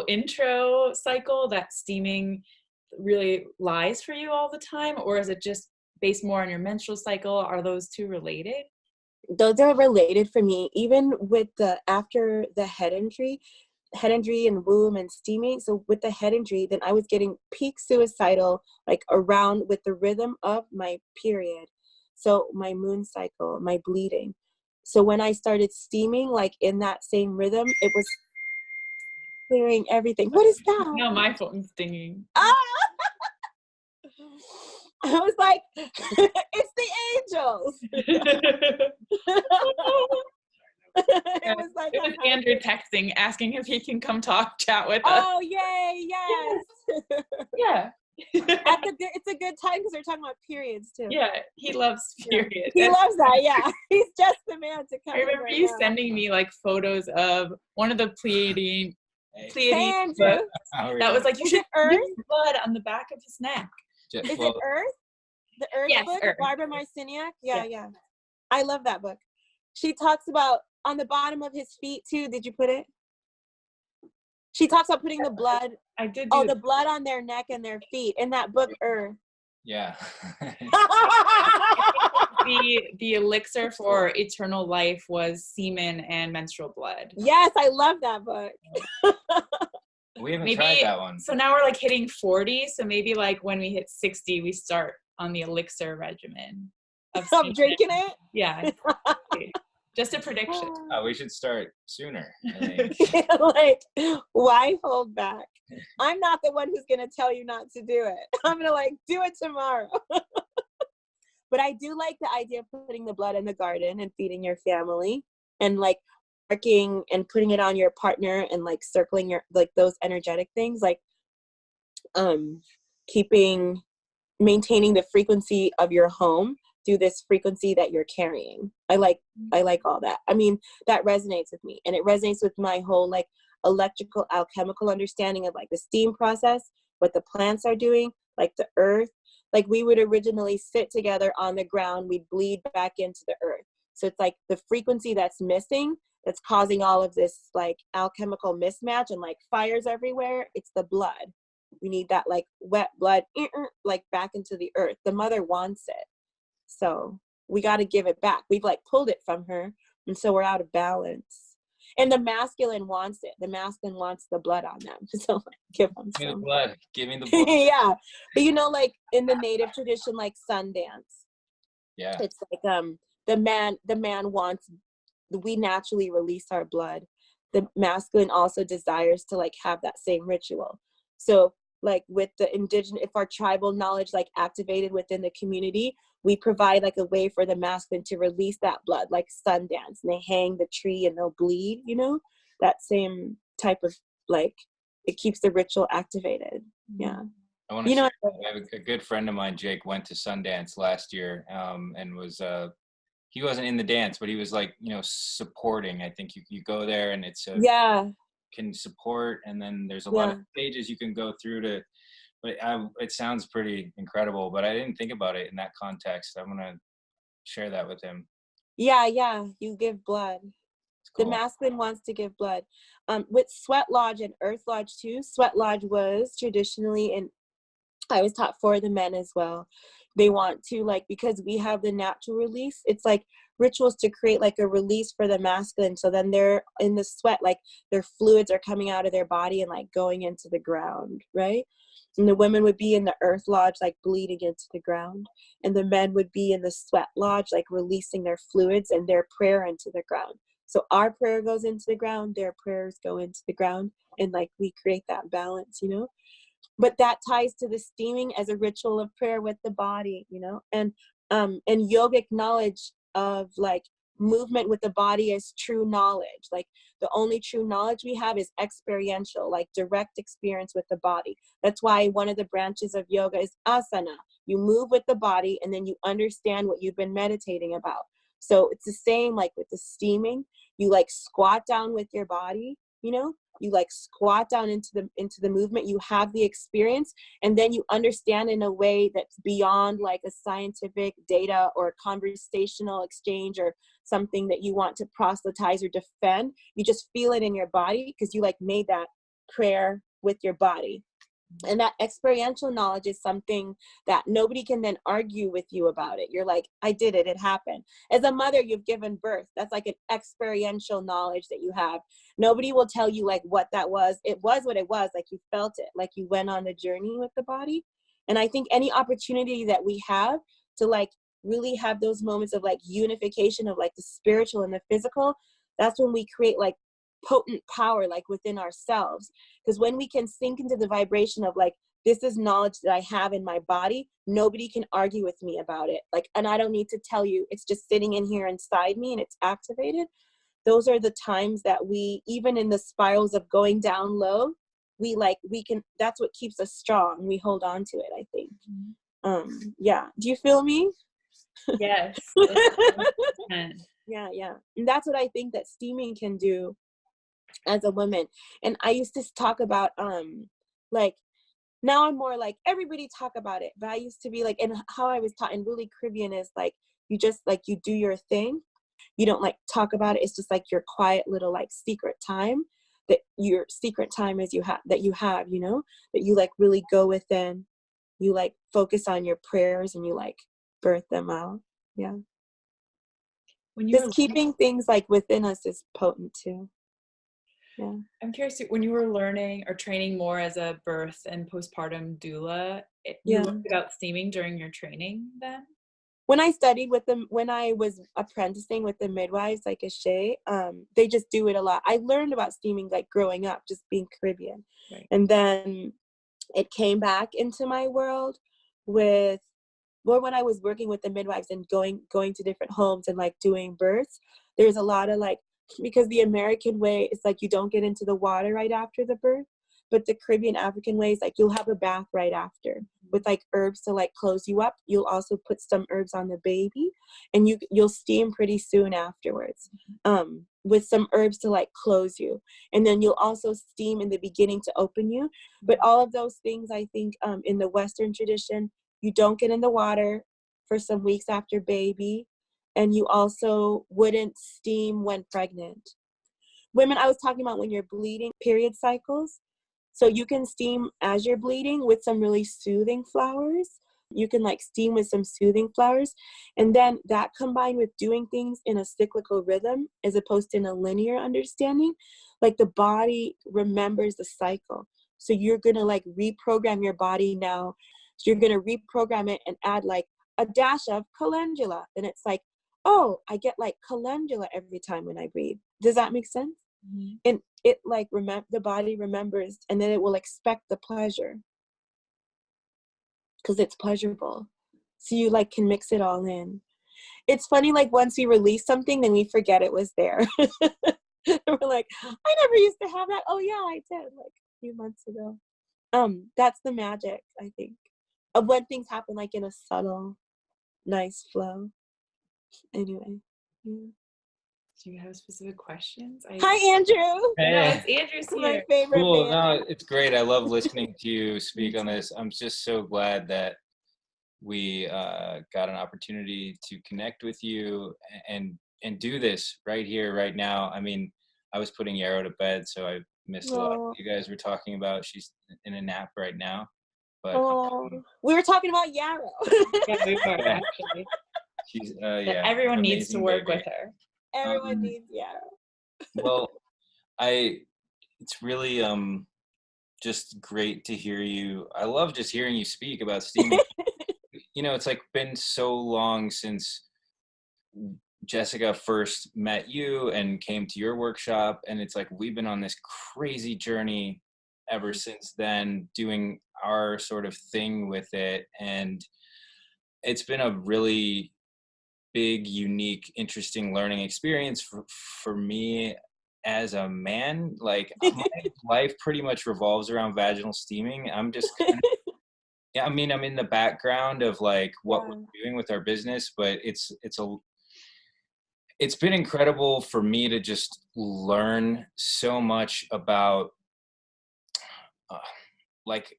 A: intro cycle that steaming really lies for you all the time, or is it just based more on your menstrual cycle? Are those two related?
B: Those are related for me, even with after the head injury and womb and steaming. So with the head injury, then I was getting peak suicidal, like around with the rhythm of my period. So my moon cycle, my bleeding. So when I started steaming, like in that same rhythm, it was clearing everything. What is that?
A: No, my phone's dinging.
B: I was like, it's the angels.
A: It was Andrew texting, asking if he can come chat with us.
B: Oh, yay, yes.
A: Yeah.
B: It's a good time because we're talking about periods too.
A: Yeah, he loves periods.
B: He loves that, yeah. He's just the man to come.
A: I remember you sending me like photos of one of the Pleiades books that was like, you should earth blood on the back of his neck.
B: Is it Earth? The Earth book? Earth. Barbara Marciniak? Yeah. I love that book. She talks about on the bottom of his feet too. Did you put it? She talks about putting the blood.
A: I did.
B: The blood on their neck and their feet in that book, Earth.
C: Yeah.
A: the elixir for eternal life was semen and menstrual blood.
B: Yes, I love that book.
C: We haven't tried that one.
A: So now we're like hitting 40. So maybe like when we hit 60, we start on the elixir regimen.
B: I'm drinking it?
A: Yeah. Just a prediction.
C: We should start sooner, I think.
B: Like, why hold back? I'm not the one who's going to tell you not to do it. I'm going to like do it tomorrow. But I do like the idea of putting the blood in the garden and feeding your family and like working and putting it on your partner and like circling your, like those energetic things, like maintaining the frequency of your home through this frequency that you're carrying. I like all that. I mean, that resonates with me, and it resonates with my whole, like, electrical alchemical understanding of like the steam process, what the plants are doing, like the earth. Like we would originally sit together on the ground, we'd bleed back into the earth. So it's like the frequency that's missing, that's causing all of this like alchemical mismatch and like fires everywhere. It's the blood. We need that like wet blood, like back into the earth. The mother wants it. So we got to give it back. We've like pulled it from her. And so we're out of balance. And the masculine wants it. The masculine wants the blood on them. So like, give them
C: Give me
B: some.
C: the blood. Give me the blood.
B: Yeah. But you know, like in the native tradition, like Sundance.
C: Yeah.
B: It's like the man wants, we naturally release our blood. The masculine also desires to like have that same ritual. So like with the indigenous, if our tribal knowledge like activated within the community, we provide like a way for the masculine to release that blood, like Sundance, and they hang the tree and they'll bleed, you know, that same type of like, it keeps the ritual activated. Yeah.
C: I want to share, I have a good friend of mine, Jake, went to Sundance last year, and was, he wasn't in the dance, but he was like, you know, supporting. I think you go there and it's can support, and then there's a lot of stages you can go through to, but it sounds pretty incredible, but I didn't think about it in that context. I'm gonna share that with him.
B: Yeah, you give blood. Cool. The masculine wants to give blood. With Sweat Lodge and Earth Lodge too, Sweat Lodge was traditionally, and I was taught for the men as well. They want to like, because we have the natural release, it's like rituals to create like a release for the masculine. So then they're in the sweat, like their fluids are coming out of their body and like going into the ground, right? And the women would be in the Earth Lodge, like bleeding into the ground. And the men would be in the Sweat Lodge, like releasing their fluids and their prayer into the ground. So our prayer goes into the ground, their prayers go into the ground. And like we create that balance, you know? But that ties to the steaming as a ritual of prayer with the body, you know, and yogic knowledge of like movement with the body is true knowledge. Like the only true knowledge we have is experiential, like direct experience with the body. That's why one of the branches of yoga is asana. You move with the body and then you understand what you've been meditating about. So it's the same like with the steaming. You like squat down with your body, you know, you like squat down into the movement, you have the experience, and then you understand in a way that's beyond like a scientific data or conversational exchange or something that you want to proselytize or defend. You just feel it in your body because you like made that prayer with your body. And that experiential knowledge is something that nobody can then argue with you about it. You're like, I did it, it happened. As a mother, you've given birth. That's like an experiential knowledge that you have. Nobody will tell you like what that was. It was what it was, like you felt it, like you went on the journey with the body. And I think any opportunity that we have to like really have those moments of like unification of like the spiritual and the physical, that's when we create like potent power like within ourselves. Because when we can sink into the vibration of like, this is knowledge that I have in my body, nobody can argue with me about it. Like, and I don't need to tell you, it's just sitting in here inside me and it's activated. Those are the times that we, even in the spirals of going down low, we can, that's what keeps us strong. We hold on to it, I think. Yeah. Do you feel me?
A: Yes.
B: Yeah. And that's what I think that steaming can do as a woman. And I used to talk about like, now I'm more like, everybody talk about it, but I used to be like, and how I was taught in really Caribbean is like, you just like, you do your thing, you don't like talk about it. It's just like your quiet little like secret time, that your secret time is you have, you know, that you like really go within, you like focus on your prayers and you like birth them out. Yeah.
A: When you
B: just keeping things like within us is potent too. Yeah.
A: I'm curious, when you were learning or training more as a birth and postpartum doula, you learned about steaming during your training then?
B: When I studied with them, when I was apprenticing with the midwives, like Ashay, they just do it a lot. I learned about steaming like growing up, just being Caribbean. Right. And then it came back into my world with, or when I was working with the midwives and going to different homes and like doing births, there's a lot of like, because the American way is like you don't get into the water right after the birth, but the Caribbean African way is like you'll have a bath right after with like herbs to like close you up. You'll also put some herbs on the baby and you'll steam pretty soon afterwards. with some herbs to like close you. And then you'll also steam in the beginning to open you. But all of those things, I think in the Western tradition, you don't get in the water for some weeks after baby. And you also wouldn't steam when pregnant. Women, I was talking about when you're bleeding, period cycles. So you can steam as you're bleeding with some really soothing flowers. You can like steam with some soothing flowers. And then that combined with doing things in a cyclical rhythm as opposed to in a linear understanding, like the body remembers the cycle. So you're going to like reprogram your body now. So you're going to reprogram it and add like a dash of calendula. And it's like, oh, I get like calendula every time when I breathe. Does that make sense? Mm-hmm. And it like the body remembers, and then it will expect the pleasure because it's pleasurable. So you like can mix it all in. It's funny, like once we release something, then we forget it was there. We're like, I never used to have that. Oh yeah, I did like a few months ago. That's the magic, I think, of when things happen like in a subtle, nice flow. Anyway, yeah.
A: Do you have specific questions?
B: Hi, Andrew.
C: Hey.
A: Yes, Andrew's here.
B: My favorite
C: Cool.
B: man.
C: No, it's great. I love listening to you speak on this. I'm just so glad that we got an opportunity to connect with you and do this right here, right now. I mean, I was putting Yarrow to bed, so I missed a lot of what you guys were talking about. She's in a nap right now. But
B: we were talking about Yarrow.
A: Yeah, we were actually.
C: She's
A: everyone needs to work with her.
B: Everyone needs Yarrow.
C: Well, it's really just great to hear you. I love just hearing you speak about steaming. You know, it's like been so long since Jessica first met you and came to your workshop, and it's like we've been on this crazy journey ever since then, doing our sort of thing with it, and it's been a really big, unique, interesting learning experience for me as a man. Like my life pretty much revolves around vaginal steaming. I'm just kind of, yeah, I mean, I'm in the background of like what we're doing with our business, but it's been incredible for me to just learn so much about like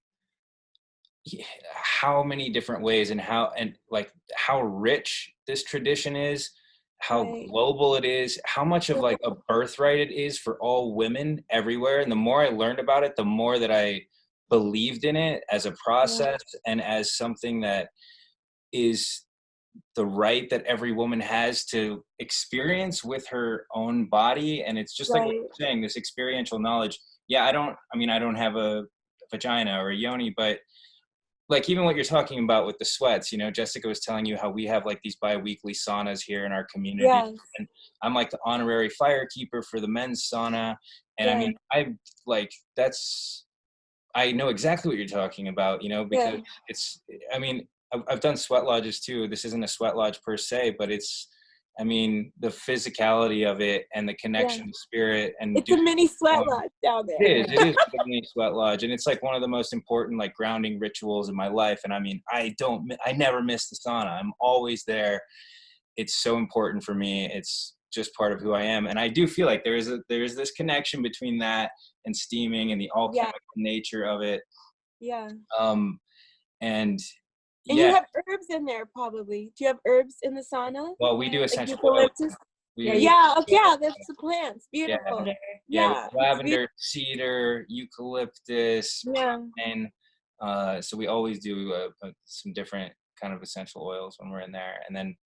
C: how many different ways and how rich this tradition is, how global it is, how much of like a birthright it is for all women everywhere. And the more I learned about it, the more that I believed in it as a process and as something that is the right that every woman has to experience with her own body. And it's just like what you're saying, this experiential knowledge. Yeah, I don't have a vagina or a yoni, but like even what you're talking about with the sweats, you know, Jessica was telling you how we have like these bi-weekly saunas here in our community. Yes. And I'm like the honorary firekeeper for the men's sauna. And I mean, I know exactly what you're talking about, you know, because I've done sweat lodges too. This isn't a sweat lodge per se, but it's, I mean, the physicality of it and the connection to spirit. And
B: it's a mini sweat lodge down there.
C: It is a mini sweat lodge. And it's like one of the most important like grounding rituals in my life. And I mean, I never miss the sauna. I'm always there. It's so important for me. It's just part of who I am. And I do feel like there is this connection between that and steaming and the alchemical nature of it.
B: Yeah.
C: And
B: you have herbs in there, probably. Do you have herbs in the sauna?
C: Well, we do essential oils.
B: That's the plants. Beautiful.
C: Yeah. Lavender, cedar, eucalyptus.
B: Yeah.
C: And so we always do some different kind of essential oils when we're in there. And then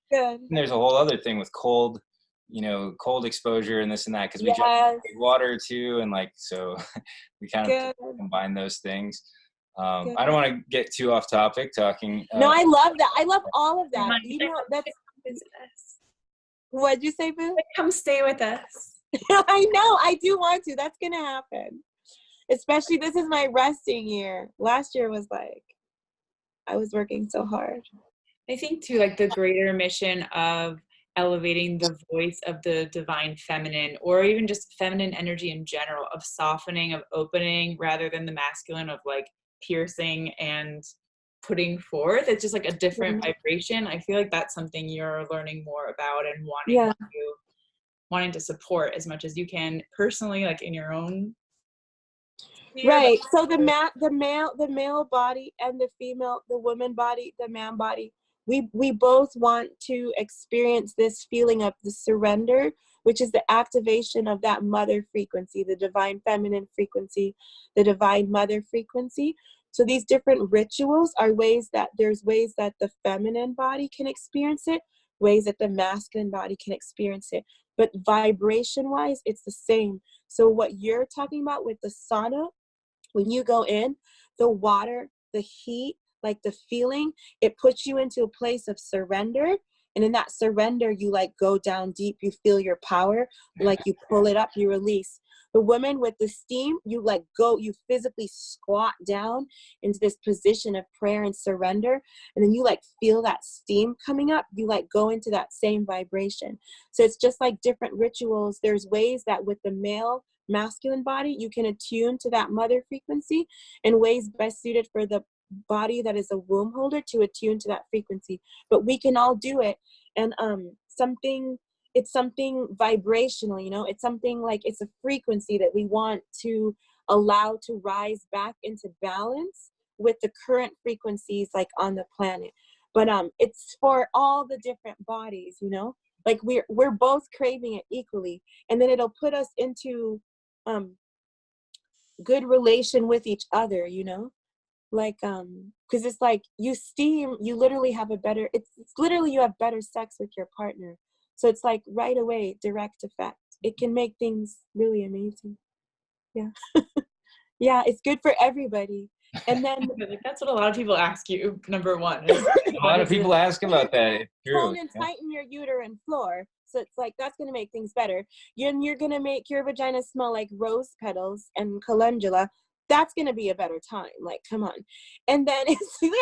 C: there's a whole other thing with cold exposure and this and that, because we just water too, and like so we kind of combine those things. I don't want to get too off topic talking.
B: No, I love that. I love all of that. You know, that's what'd you say, Boo?
A: Come stay with us.
B: I know. I do want to. That's gonna happen. Especially this is my resting year. Last year was like I was working so hard.
A: I think too, like the greater mission of elevating the voice of the divine feminine, or even just feminine energy in general, of softening, of opening, rather than the masculine of like piercing and putting forth. It's just like a different vibration. I feel like that's something you're learning more about and wanting to wanting to support as much as you can personally, like in your own sphere.
B: Right. So the male body and the female, the woman body, the man body, we both want to experience this feeling of the surrender, which is the activation of that mother frequency, the divine feminine frequency, the divine mother frequency. So these different rituals are there's ways that the feminine body can experience it, ways that the masculine body can experience it. But vibration wise, it's the same. So what you're talking about with the sauna, when you go in, the water, the heat, like the feeling, it puts you into a place of surrender. And in that surrender, you like go down deep, you feel your power, like you pull it up, you release. The woman with the steam, you like go, you physically squat down into this position of prayer and surrender. And then you like feel that steam coming up, you like go into that same vibration. So it's just like different rituals. There's ways that with the masculine body, you can attune to that mother frequency, and ways best suited for the body that is a womb holder to attune to that frequency. But we can all do it. And it's something vibrational, you know, it's something like, it's a frequency that we want to allow to rise back into balance with the current frequencies like on the planet. But it's for all the different bodies, you know, like we're both craving it equally. And then it'll put us into good relation with each other, you know, like because it's like you steam, you literally have it's literally you have better sex with your partner. So it's like right away, direct effect. It can make things really amazing. Yeah. Yeah, it's good for everybody. And then
A: like, that's what a lot of people ask you, number one.
C: A lot of people ask about that. It's true.
B: Tone and tighten your uterine floor. So it's like, that's going to make things better. You're going to make your vagina smell like rose petals and calendula. That's going to be a better time. Like, come on. And then it's just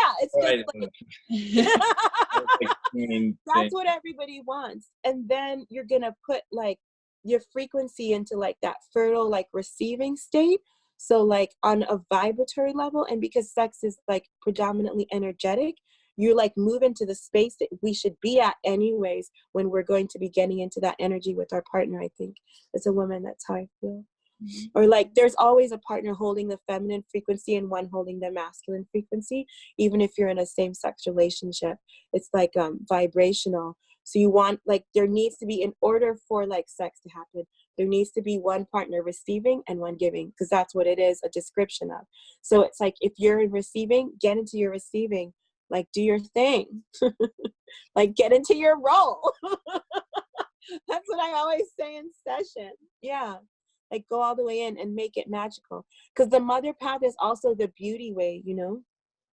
B: that's what everybody wants. And then you're going to put like your frequency into like that fertile, like receiving state. So like on a vibratory level, and because sex is like predominantly energetic, you like move into the space that we should be at anyways when we're going to be getting into that energy with our partner. I think as a woman, that's how I feel. Mm-hmm. Or like there's always a partner holding the feminine frequency and one holding the masculine frequency, even if you're in a same-sex relationship. It's like vibrational. So you want, like, there needs to be, in order for like sex to happen, there needs to be one partner receiving and one giving, because that's what it is a description of. So it's like, if you're in receiving, get into your receiving, like do your thing, like get into your role. That's what I always say in session. Yeah. Like go all the way in and make it magical. Because the mother path is also the beauty way, you know?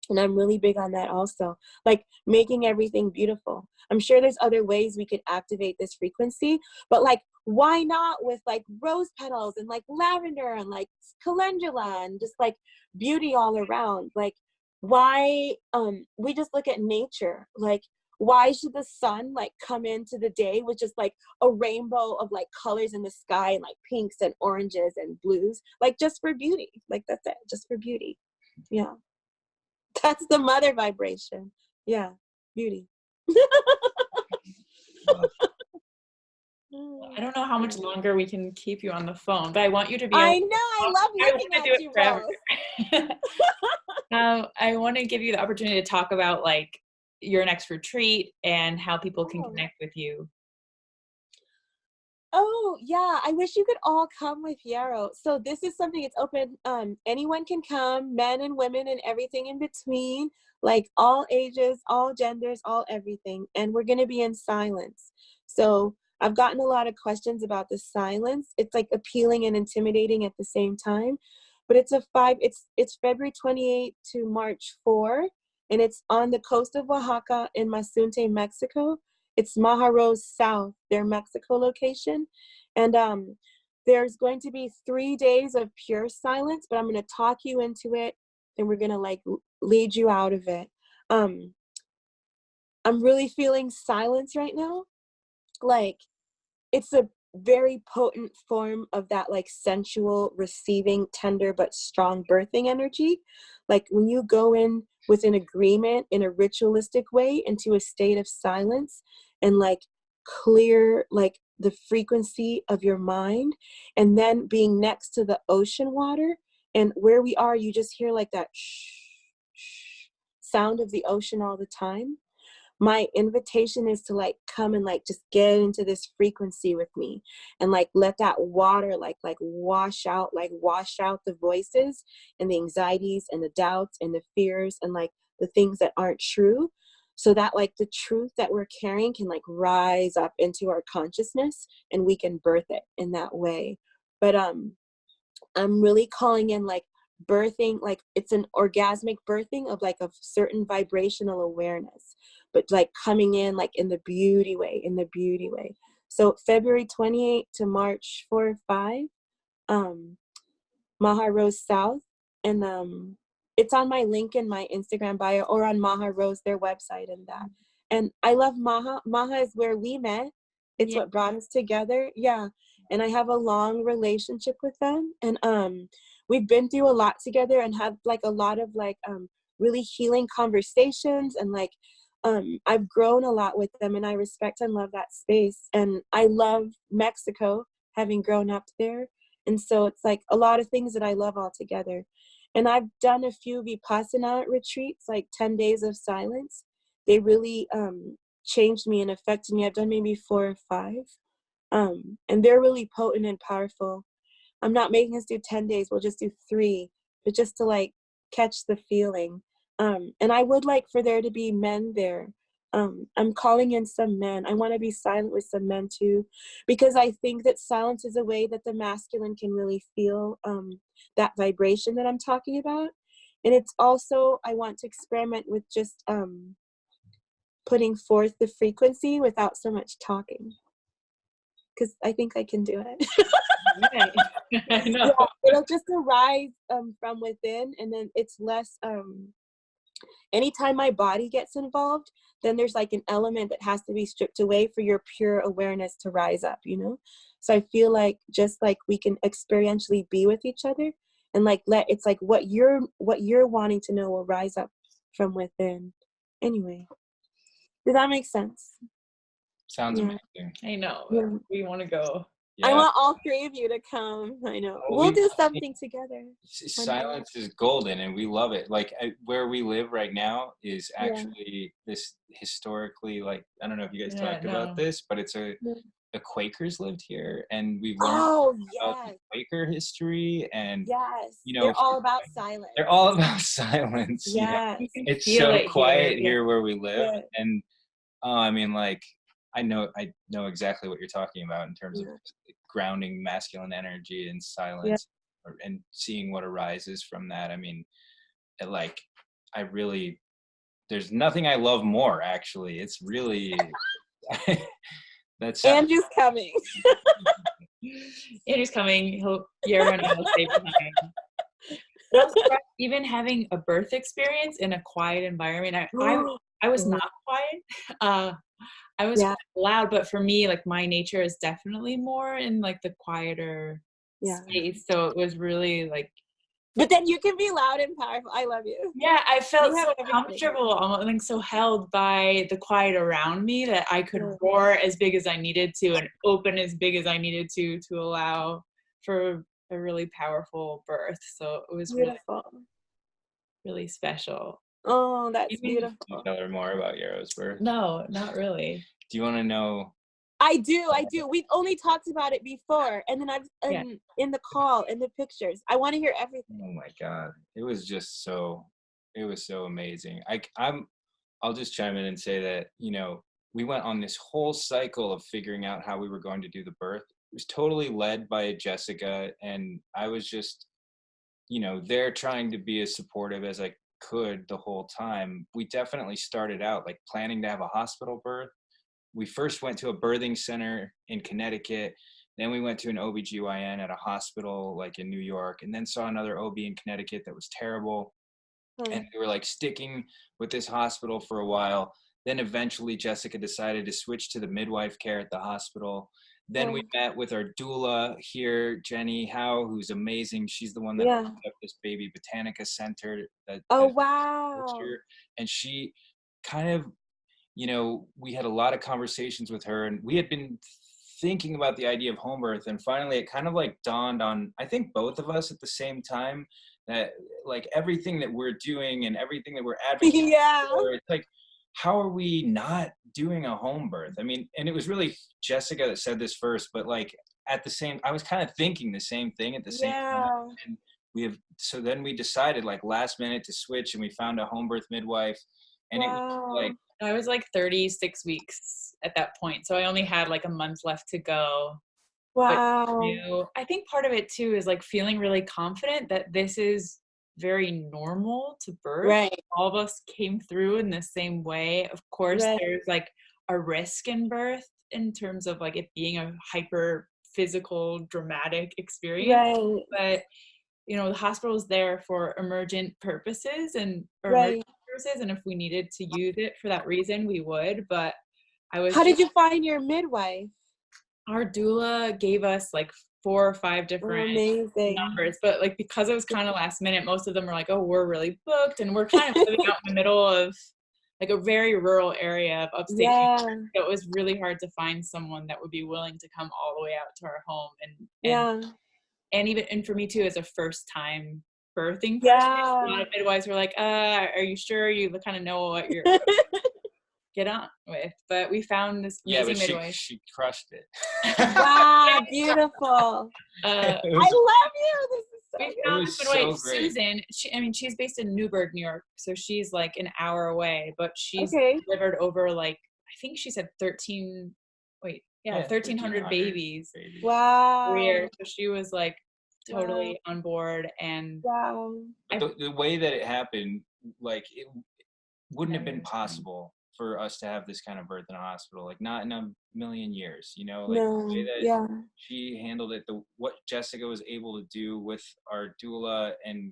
B: And I'm really big on that also. Like making everything beautiful. I'm sure there's other ways we could activate this frequency, but like, why not with like rose petals and like lavender and like calendula and just like beauty all around? Like why, we just look at nature. Like why should the sun like come into the day with just like a rainbow of like colors in the sky and like pinks and oranges and blues, like just for beauty? Like that's it, just for beauty. Yeah. That's the mother vibration. Yeah, beauty.
A: I don't know how much longer we can keep you on the phone, but I want you to be
B: I know, I love looking at you both.
A: I want to give you the opportunity to talk about like your next retreat and how people can connect with you.
B: Oh, yeah. I wish you could all come with Yarrow. So this is something, it's open. Anyone can come, men and women and everything in between, like all ages, all genders, all everything. And we're going to be in silence. So I've gotten a lot of questions about the silence. It's like appealing and intimidating at the same time. But it's it's February 28 to March 4. And it's on the coast of Oaxaca in Mazunte, Mexico. It's Maharos South, their Mexico location. And there's going to be 3 days of pure silence, but I'm going to talk you into it, and we're going to like lead you out of it. I'm really feeling silence right now. Like it's a very potent form of that like sensual, receiving, tender, but strong birthing energy. Like when you go in with an agreement in a ritualistic way into a state of silence and like clear, like the frequency of your mind, and then being next to the ocean water, and where we are, you just hear like that shh, shh sound of the ocean all the time. My invitation is to like come and like just get into this frequency with me, and like let that water like wash out the voices and the anxieties and the doubts and the fears and like the things that aren't true, so that like the truth that we're carrying can like rise up into our consciousness and we can birth it in that way. But I'm really calling in like birthing, like it's an orgasmic birthing of like a certain vibrational awareness, but like coming in like in the beauty way, So February 28th to March 4 or 5, Maha Rose South. And it's on my link in my Instagram bio or on Maha Rose, their website and that. And I love Maha. Maha is where we met. It's what brought us together. Yeah. And I have a long relationship with them. And we've been through a lot together and have like a lot of like really healing conversations. And like I've grown a lot with them, and I respect and love that space. And I love Mexico, having grown up there. And so it's like a lot of things that I love all together. And I've done a few Vipassana retreats, like 10 days of silence. They really changed me and affected me. I've done maybe 4 or 5. And they're really potent and powerful. I'm not making us do 10 days. We'll just do 3, but just to like catch the feeling. And I would like for there to be men there. I'm calling in some men. I want to be silent with some men too, because I think that silence is a way that the masculine can really feel that vibration that I'm talking about. And it's also, I want to experiment with just putting forth the frequency without so much talking, because I think I can do it.
A: I know.
B: Yeah, it'll just arise from within, and then it's less anytime my body gets involved, then there's like an element that has to be stripped away for your pure awareness to rise up, you know? So I feel like just like we can experientially be with each other, and like it's like what you're wanting to know will rise up from within. Anyway, does that make sense?
C: Sounds amazing.
A: I know.
B: Yeah.
A: We want to go.
C: Yeah.
B: I want all 3 of you to come. I know. We'll do something together.
C: Silence is golden, and we love it. Like where we live right now is actually this historically, like, I don't know if you guys talked about this, but it's the Quakers lived here, and we learned about the Quaker history, and you know,
B: they're all about silence.
C: They're all about silence.
B: Yes.
C: You know? It's so quiet here where we live, and I mean, like, I know exactly what you're talking about in terms of grounding masculine energy and silence, and seeing what arises from that. I mean, there's nothing I love more, actually. It's really that's
B: Andrew's coming.
A: Andrew's coming. Yarrow and I will stay behind. Even having a birth experience in a quiet environment, I was not quiet. I was quite loud, but for me, like, my nature is definitely more in like the quieter space. So it was really like.
B: But then you can be loud and powerful. I love you.
A: Yeah, I felt so comfortable, almost like so held by the quiet around me that I could roar as big as I needed to and open as big as I needed to allow for a really powerful birth. So it was
B: beautiful.
A: Really special.
B: Oh, that's beautiful.
C: Can you tell her more about Yarrow's birth?
A: No, not really.
C: Do you want to know?
B: I do. We've only talked about it before, and then I've in the call, in the pictures. I want to hear everything.
C: Oh my God, it was so amazing. I'll just chime in and say that, you know, we went on this whole cycle of figuring out how we were going to do the birth. It was totally led by Jessica, and I was just, you know, there trying to be as supportive as I could the whole time. We definitely started out like planning to have a hospital birth. We first went to a birthing center in Connecticut. Then we went to an OBGYN at a hospital like in New York, and then saw another OB in Connecticut that was terrible. And we were like sticking with this hospital for a while. Then eventually Jessica decided to switch to the midwife care at the hospital. Then we met with our doula here, Jenny Howe, who's amazing. She's the one that set up this baby Botanica Center.
B: Wow.
C: And she kind of, you know, we had a lot of conversations with her, and we had been thinking about the idea of home birth, and finally it kind of like dawned on, I think, both of us at the same time, that like everything that we're doing and everything that we're advocating
B: Yeah.
C: for, it's like, how are we not doing a home birth? I mean, and it was really Jessica that said this first, but like at the same, I was kind of thinking the same thing at the same time. And so then we decided like last minute to switch, and we found a home birth midwife, and it was like,
A: I was like 36 weeks at that point. So I only had like a month left to go.
B: Wow.
A: But, you know, I think part of it too is like feeling really confident that this is very normal to birth.
B: Right.
A: All of us came through in the same way. Of course,
B: Right.
A: there's like a risk in birth in terms of like it being a hyper physical, dramatic experience.
B: Right.
A: But, you know, the hospital is there for emergent purposes and
B: Right.
A: purposes, and if we needed to use it for that reason, we would. But
B: How did you find your midwife?
A: Our doula gave us like 4 or 5 different numbers, but like because it was kind of last minute, most of them were like, oh, we're really booked, and we're kind of living out in the middle of like a very rural area of upstate New York. So it was really hard to find someone that would be willing to come all the way out to our home, and even, and for me too, as a first time birthing person, a lot of midwives were like, are you sure you kind of know what you're get on with? But we found this amazing midwife.
C: She crushed it.
B: Wow, beautiful. I love you. This is so
A: we found this midwife, Susan. She's based in Newburgh, New York, so she's like an hour away, but she's delivered over like, I think she said 1,300 babies.
B: Wow.
A: So she was like totally on board, and
C: the way that it happened, like it wouldn't have been possible for us to have this kind of birth in a hospital, like not in a million years, you know, like the way that she handled it, what Jessica was able to do with our doula, and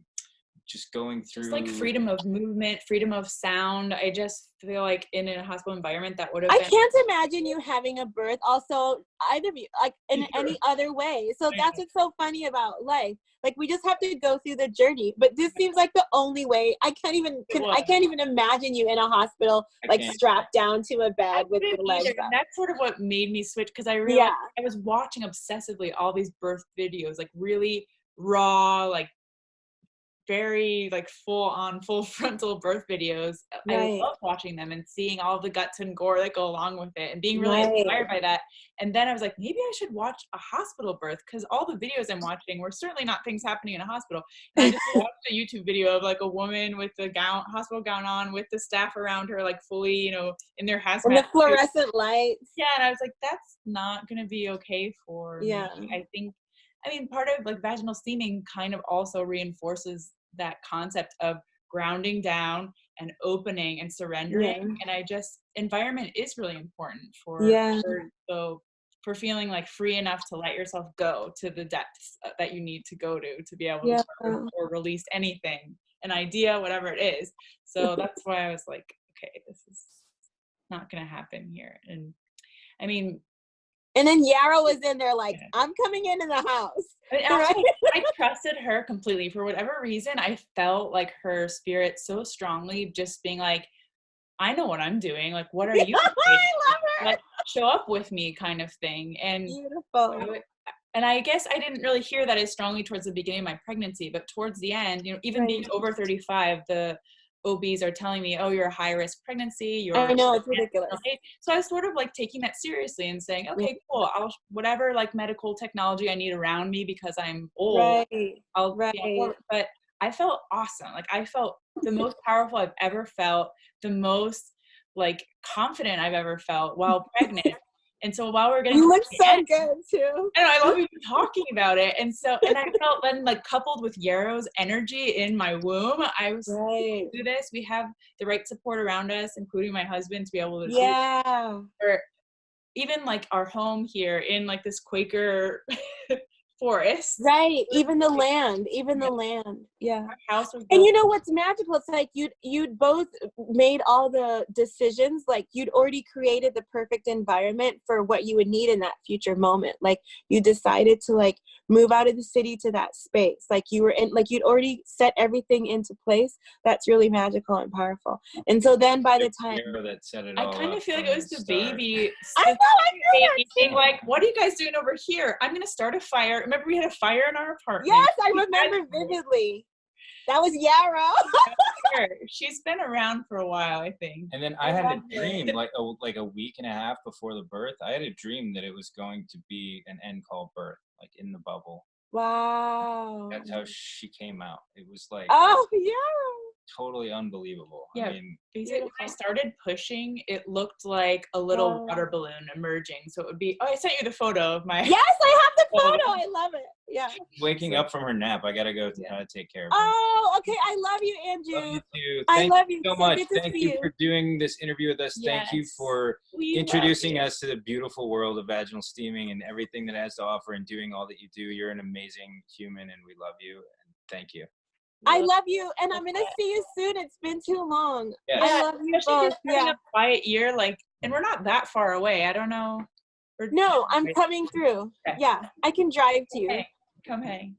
C: just going through
A: just like freedom of movement, freedom of sound. I just feel like in a hospital environment that would have
B: I can't imagine you having a birth also either of you like in any other way. So that's what's so funny about life. Like we just have to go through the journey, but this seems like the only way. I can't even imagine you in a hospital like strapped down to a bed with your legs up.
A: That's sort of what made me switch, because I realized I was watching obsessively all these birth videos, like really raw, like very like full frontal birth videos. I love watching them and seeing all the guts and gore that go along with it, and being really inspired by that. And then I was like, maybe I should watch a hospital birth, because all the videos I'm watching were certainly not things happening in a hospital. And I just watched a YouTube video of like a woman with the hospital gown on, with the staff around her, like fully, you know, in their hazmat.
B: And the fluorescent lights.
A: Yeah, and I was like, that's not gonna be okay for me. I mean, part of like vaginal steaming kind of also reinforces that concept of grounding down and opening and surrendering. And environment is really important for feeling like free enough to let yourself go to the depths that you need to go to be able to or release anything, an idea, whatever it is. So that's why I was like, okay, this is not gonna happen here. And I mean,
B: and then Yarrow was in there like, I'm coming into the house.
A: I trusted her completely. For whatever reason, I felt like her spirit so strongly, just being like, I know what I'm doing. Like, what are you doing?
B: I love her.
A: Like, show up with me kind of thing. And
B: beautiful.
A: And I guess I didn't really hear that as strongly towards the beginning of my pregnancy, but towards the end, you know, even being over 35, the OBs are telling me, oh, you're a high risk pregnancy.
B: I know, it's ridiculous.
A: So I was sort of like taking that seriously and saying, okay, cool. I'll whatever like medical technology I need around me, because I'm old. But I felt awesome. Like I felt the most powerful I've ever felt, the most like confident I've ever felt while pregnant. And so while we're getting,
B: you look so good too.
A: And I love you talking about it. And I felt then, like, coupled with Yarrow's energy in my womb, I was do this. We have the right support around us, including my husband, to be able to do it. Or even like our home here in like this Quaker forest.
B: Right. Even the land. Yeah.
A: Our house was
B: And
A: built.
B: you know what's magical? It's like you'd both made all the decisions. Like you'd already created the perfect environment for what you would need in that future moment. Like you decided to like move out of the city to that space. Like you were in, like you'd already set everything into place. That's really magical and powerful. And so then by the time
C: Yarrow that set it
A: I
C: all
A: kind
C: up
A: of feel like
C: from
A: it was the
C: start.
A: baby.
B: I know that
A: Being
B: too.
A: like, what are you guys doing over here? I'm gonna start a fire. Remember, we had a fire in our apartment.
B: Yes, I remember vividly. That was Yarrow.
A: She's been around for a while, I think.
C: And then I had a dream, like a week and a half before the birth. I had a dream that it was going to be an end call birth, like in the bubble.
B: Wow.
C: That's how she came out. It was like,
B: oh yeah,
C: totally unbelievable.
A: Yeah.
C: I mean,
A: basically, when I started pushing, it looked like a little water balloon emerging. So it would be, I sent you the photo of my.
B: Yes, I have the photo. I love it. Yeah.
C: Waking up from her nap, I gotta go take care of her.
B: Oh, okay. I love you, Andrew.
C: Love you too.
B: I love you
C: so much.
B: Good to
C: Thank
B: see
C: you for doing this interview with us.
A: Yes.
C: Thank you for introducing us to the beautiful world of vaginal steaming and everything that it has to offer and doing all that you do. You're an amazing human and we love you. And thank you.
B: I love you, and I'm gonna see you soon. It's been too long.
C: Yeah.
B: I love you both.
A: Yeah, a quiet year, like, and we're not that far away. I don't know.
B: No, I'm coming through.
A: Okay.
B: Yeah, I can drive to you.
A: Come hang.